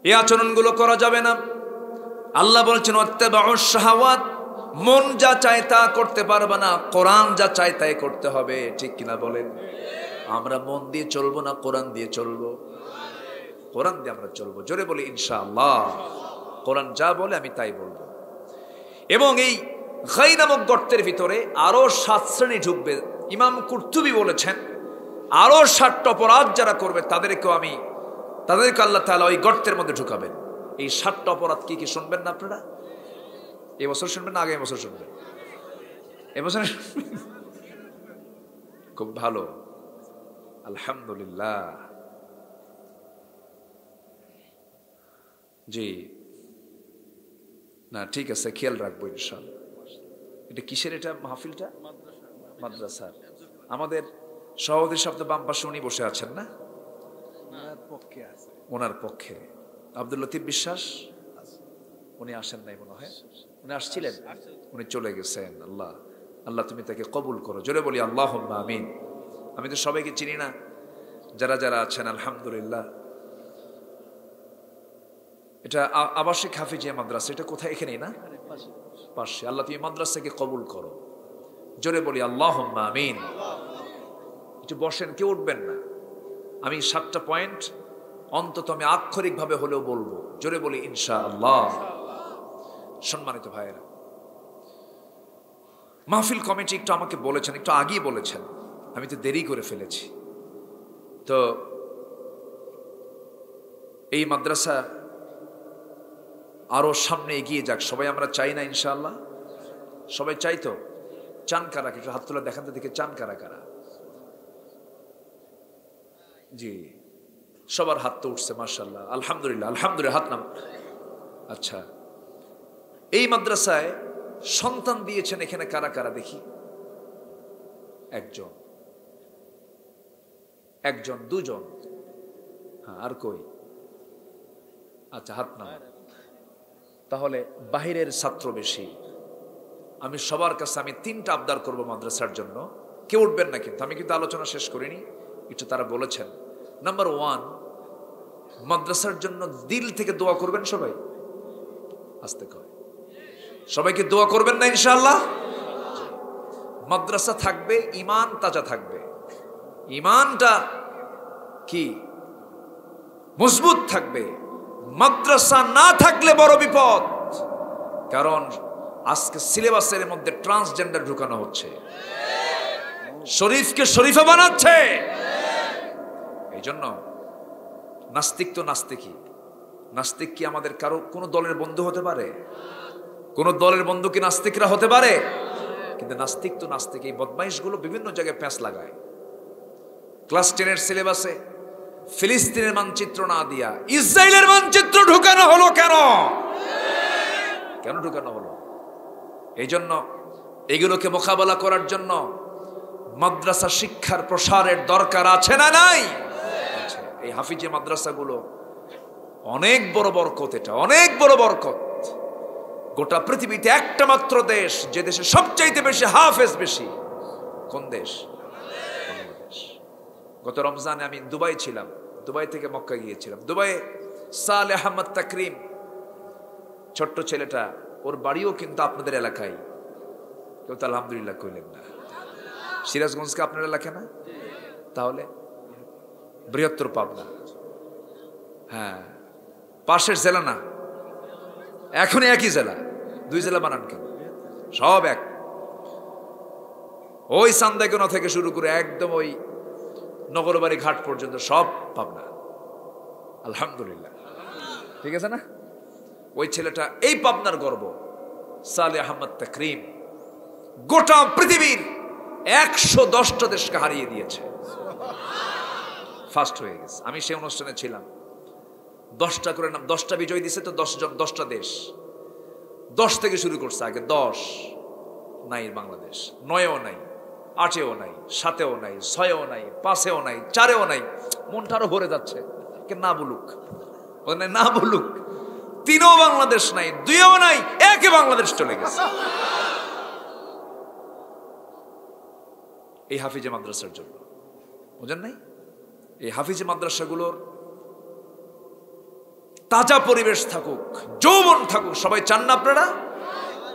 এই আচরণগুলো করা যাবে না। আল্লাহ বলছেন ওয়াত্তাবাউশ শাহাওয়াত, মন যা চায় তা করতে পারবে না, কোরআন যা চায় তাই করতে হবে। ঠিক কিনা বলেন? আমরা মন দিয়ে চলবো না, কোরআন দিয়ে চলবো? কোরআন দিয়ে আমরা চলবো। জোরে বলি ইনশাআল্লাহ। কোরআন যা বলে আমি তাই বলবো। এবং এই গাই নামক গর্তের ভিতরে আরো 7 শ্রেণী ঢুকবে। ইমাম কুরতুবী বলেছেন আরো 7টা অপরাধ যারা করবে তাদেরকে আল্লাহ তাআলা ওই গর্তের মধ্যে ঢুকাবেন। এই 7টা অপরাধ কি কি শুনবেন না আপনারা? এবছর শুনবেন না আগামী বছর শুনবেন? এবছর খুব ভালো, আলহামদুলিল্লাহ। জি না, ঠিক আছে, খেয়াল রাখবো ইনশাআল্লাহ। এটা কিসের এটা মাহফিলটা? মাদ্রাসার। আমাদের সভাপতি শব্দ বাম পাশে উনি বসে আছেন না? ওনার পক্ষে আব্দুল লতিফ বিশ্বাস, উনি আসেন নাই মনে হয়। উনি আসছিলেন, উনি চলে গেছেন। আল্লাহ আল্লাহ তুমি তাকে কবুল করো। জোরে বলি আল্লাহুম্মা আমিন। আমি তো সবাইকে চিনি না, যারা যারা আছেন আলহামদুলিল্লাহ। এটা আবাসিক হাফিজিয়া মাদ্রাসা। এটা কোথায়? এখানেই না, পাশে। আল্লাহ তুমি মাদ্রাসাকে কবুল করো। জোরে বলি আল্লাহুম্মা আমিন। একটু বসেন, কেউ উঠবেন না। আমি 7টা পয়েন্ট অন্তত আমি আক্ষরিকভাবে হলেও বলবো। জোরে বলি ইনশাআল্লাহ। সম্মানিত ভাইয়েরা, মাহফিল কমিটি একটু আমাকে বলেছেন, একটু আগেই বলেছেন, আমি তো দেরি করে ফেলেছি। তো এই মাদ্রাসা আরো সামনে এগিয়ে যাক, সবাই আমরা চাই না ইনশাআল্লাহ? সবাই চাই তো? চান কারা? কিছু হাত তোলা দেখান তো দেখে, চান কারা কারা? জি, সবার হাত তো উঠছে, মাশাআল্লাহ, আলহামদুলিল্লাহ, আলহামদুলিল্লাহ। হাত নাম। আচ্ছা, এই মাদ্রাসায় সন্তান দিয়েছেন এখানে কারা কারা দেখি? একজন, একজন, দুজন, হ্যাঁ, আর কই? আচ্ছা, হাত নাম। তাহলে বাহিরের ছাত্র বেশি। আমি সবার কাছে আমি 3টা আবদার করব মাদ্রাসার জন্য। কেউ উঠবেন না কিন্তু, আমি কিন্তু আলোচনা শেষ করিনি, একটু তারা বলেছেন। নাম্বার 1, মাদ্রাসার জন্য দিল থেকে দোয়া করবেন সবাই। আস্তে কয়, সবাইকে দোয়া করবেন না ইনশাআল্লাহ? মাদ্রাসা থাকবে, ঈমান তাজা থাকবে। ঈমানটা কি মজবুত থাকবে। মাদ্রাসা না থাকলে বড় বিপদ। কারণ আজকে সিলেবাসের মধ্যে ট্রান্সজেন্ডার ঢুকানো হচ্ছে, শরীফকে শরীফা বানাচ্ছে। এই জন্য নাস্তিক তো নাস্তিকই। নাস্তিক কি আমাদের কারো কোনো দলের বন্ধু হতে পারে? কোন দলের বন্ধু কি নাস্তিকরা হতে পারে? কিন্তু নাস্তিক তো নাস্তিক। এই বদমাইশগুলো বিভিন্ন জায়গায় প্যাঁচ লাগায়। ক্লাস 10-এর সিলেবাসে ফিলিস্তিনের মানচিত্র না দিয়া ইসরায়েলের মানচিত্র ঢুকানো হলো কেন? কেন ঢুকানো হলো? এই জন্য এগুলোকে মোকাবেলা করার জন্য মাদ্রাসা শিক্ষার প্রসারের দরকার আছে না নাই? এই হাফিজে মাদ্রাসাগুলো অনেক বড় বরকত। এটা অনেক বড় বরকত। গোটা পৃথিবীতে একটা মাত্র দেশ যে দেশে সবচাইতে বেশি হাফেজ বেশি। কোন দেশ? গত রমজানে আমি দুবাই ছিলাম, দুবাই থেকে মক্কা গিয়েছিলাম। দুবাই সালেহ আহমদ তাকরিম, ছোট্ট ছেলেটা, ওর বাড়িও কিন্তু আপনাদের এলাকায়। কেউ তো আলহামদুলিল্লাহ কইলেন না। সিরাজগঞ্জকে আপনার এলাকা না? তাহলে বৃহত্তর পাবনা, হ্যাঁ, পাশের জেলা না? এখনই একই জেলা, 2 জেলা বানান কেন? সব এক। ওই সান্দাইকোনা থেকে শুরু করে একদম ওই নগরবাড়ি ঘাট পর্যন্ত সব পাবনা। আলহামদুলিল্লাহ, ঠিক আছে না? ওই ছেলেটা এই পাবনার গর্ব, সালেহ আহমদ তাকরিম। গোটা পৃথিবীর 110টা দেশকে হারিয়ে দিয়েছে, ফার্স্ট হয়ে গেছে। আমি সেই অনুষ্ঠানে ছিলাম। 10টা করে নাম, 10টা বিজয় দিছে তো 10 জন, 10টা দেশ। 10 থেকে শুরু করছে আগে। 10 নাই বাংলাদেশ, 9-ও নাই, 8-এও নাই, 7-এও নাই, 6-এও নাই, 5-এও নাই, 4-এও নাই। মনটা আরো ভরে যাচ্ছে। কে না বলুক, না বলুক। 3-ও বাংলাদেশ নাই, 2-ও নাই, 1-এ বাংলাদেশ চলে গেছে। এই হাফিজে মাদ্রাসার জন্য, বুঝেন নাই? এই হাফিজে মাদ্রাসাগুলোর তাজা পরিবেশ থাকুক, যৌবন থাকুক। সবাই চান না আপনারা?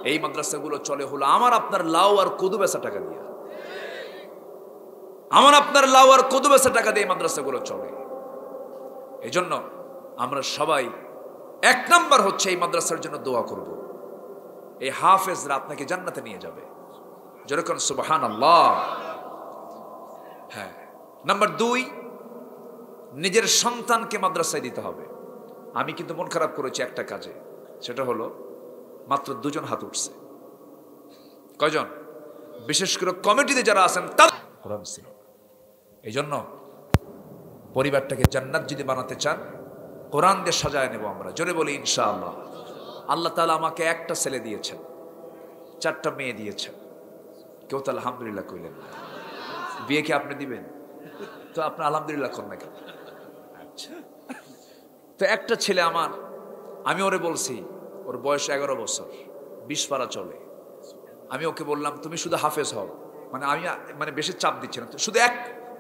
এই মাদ্রাসাগুলো চলে হলো আমার আপনার লাউ আর কদু বেচা টাকা দিয়ে। আমার আপনার লাউ আর কদু বেচা টাকা দিয়ে মাদ্রাসাগুলো চলে। এই জন্য আমরা সবাই এক নাম্বার হচ্ছে এই মাদ্রাসার জন্য দোয়া করব। এই হাফেজরা আপনাকে জান্নাতে নিয়ে যাবে, যেরকম সুবহানাল্লাহ। হ্যাঁ, নাম্বার 2, নিজের সন্তানকে মাদ্রাসায় দিতে হবে। আমি কিন্তু মন খারাপ করেছি একটা কাজে, সেটা হলো মাত্র 2 জন হাত উঠছে। কয়জন? বিশেষ করে কমিটিতে যারা আছেন তারা কোরআন ছিল। এই জন্য পরিবারটাকে জান্নাত যদি বানাতে চান, কোরআন দিয়ে সাজায় নেব আমরা। জোরে বলি ইনশাআল্লাহ। আল্লাহ তাআলা আমাকে একটা ছেলে দিয়েছেন, 4টা মেয়ে দিয়েছেন। কেউ তো আলহামদুলিল্লাহ কইলেন না। বিয়ে কি আপনি দিবেন? তো আপনি আলহামদুলিল্লাহ করেন না কেন? আচ্ছা, তো একটা ছেলে আমার, আমি ওরে বলছি, ওর বয়স 11 বছর, 20 পারা চলে। আমি ওকে বললাম তুমি শুধু হাফেজ হও, আমি বেশি চাপ দিচ্ছি না, শুধু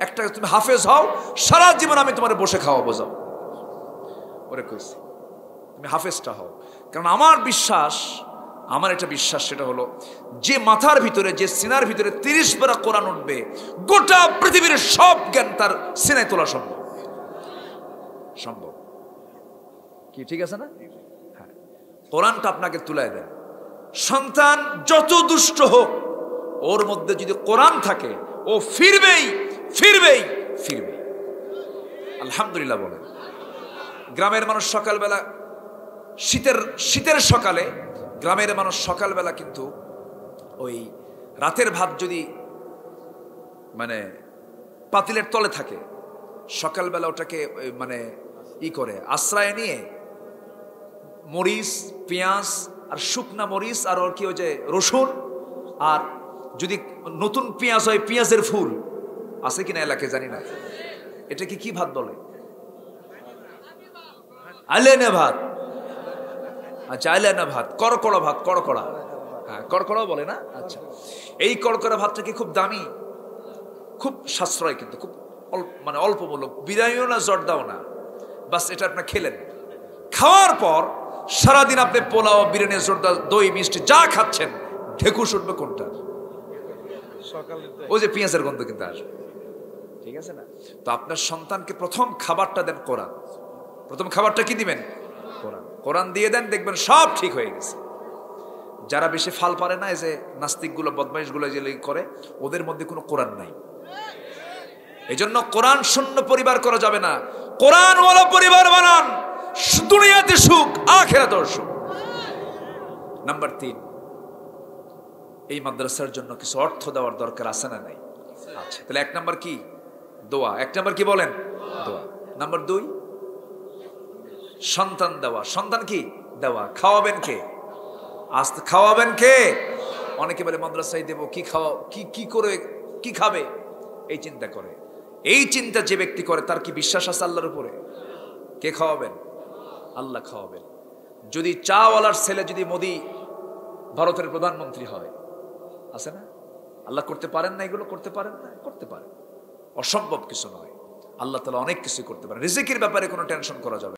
একটা তুমি হাফেজ হও, সারা জীবন আমি তোমার বসে খাওয়াবো। যাও, ওরে কইছি তুমি হাফেজটা হও। কারণ আমার এটা বিশ্বাস, সেটা হলো যে মাথার ভিতরে, যে সিনার ভিতরে 30 পারা কোরআন উঠবে, গোটা পৃথিবীর সব জ্ঞান তার সিনায় তোলা সম্ভব। কি ঠিক আছে না? হ্যাঁ, কোরআনটা আপনাকে তুলে দেন। সন্তান যত দুষ্ট হোক, ওর মধ্যে যদি কোরআন থাকে, ও ফিরবেই। আলহামদুলিল্লাহ বলেন। গ্রামের মানুষ সকালবেলা, শীতের সকালে গ্রামের মানুষ সকালবেলা কিন্তু ওই রাতের ভাত যদি পাতিলের তলে থাকে, সকালবেলা ওটাকে করে আশ্রয় নিয়ে মরিচ, পেঁয়াজ আর শুকনা মরিচ আর ওর কি, ওই যে রসুন, আর যদি নতুন পেঁয়াজ হয় পেঁয়াজের ফুল আছে কিনা এলাকায় জানি না, এটা কি ভাত বলে? আলেনা ভাত। আচ্ছা, আলেনা ভাত, করকড়া ভাত, কড়কড়া। হ্যাঁ, কড়কড়াও বলে না? আচ্ছা, এই কড়কড়া ভাতটা কি খুব দামি, খুব সাশ্রয়, কিন্তু খুব অল্প মূল্য, বিরিয়ানিও না, জর্দাও না, বাস এটা আপনি খেলেন। খাওয়ার পর সারাদিন আপনি পোলাও, বিরিয়ানি, জর্দা, দই, মিষ্টি যা খাচ্ছেন, ঢেকুস উঠবে কোনটা? ওই যে পেঁয়াজের গন্ধ কিন্তু আসবে। ঠিক আছে না? তো আপনার সন্তানকে প্রথম খাবারটা দেন কোরআন। প্রথম খাবারটা কি দিবেন? কোরআন দিয়ে দেন, দেখবেন সব ঠিক হয়ে গেছে। যারা বেশি ফাল পারে না, এই যে নাস্তিকগুলো, বদমাইশগুলো যে করে, ওদের মধ্যে কোনো কোরআন নাই। এই জন্য কোরআন শূন্য পরিবার করা যাবে না, কোরআনওয়ালা পরিবার বানান। দুনিয়াতে সুখ, আখিরাতেও সুখ। নাম্বার 3, এই মাদ্রাসার জন্য কিছু অর্থ দেওয়ার দরকার আছে না নাই? আচ্ছা, তাহলে 1 নাম্বার কি? দোয়া। 1 নাম্বার কি বলেন? দোয়া। নাম্বার 2, সন্তান দেওয়া। সন্তান কি দেওয়া? খাওয়াবেন কে? আস্তে খাওয়াবেন কে? অনেকে বলে মাদ্রাসায় দেবো, কি খাওয়া, কি করে, কি খাবে, এই চিন্তা করে। এই চিন্তা যে ব্যক্তি করে, তার কি বিশ্বাস আছে আল্লাহর উপরে? কে খাওয়াবেন? আল্লাহ খাওয়াবেন। যদি চাওয়ালার ছেলে যদি মোদি ভারতের প্রধানমন্ত্রী হয়, আছে না? আল্লাহ করতে পারেন না? এগুলো করতে পারেন না? করতে পারেন, অসম্ভব কিছু নয়। আল্লাহ তাআলা অনেক কিছু করতে পারেন। রিজিকের ব্যাপারে কোনো টেনশন করা যাবে না।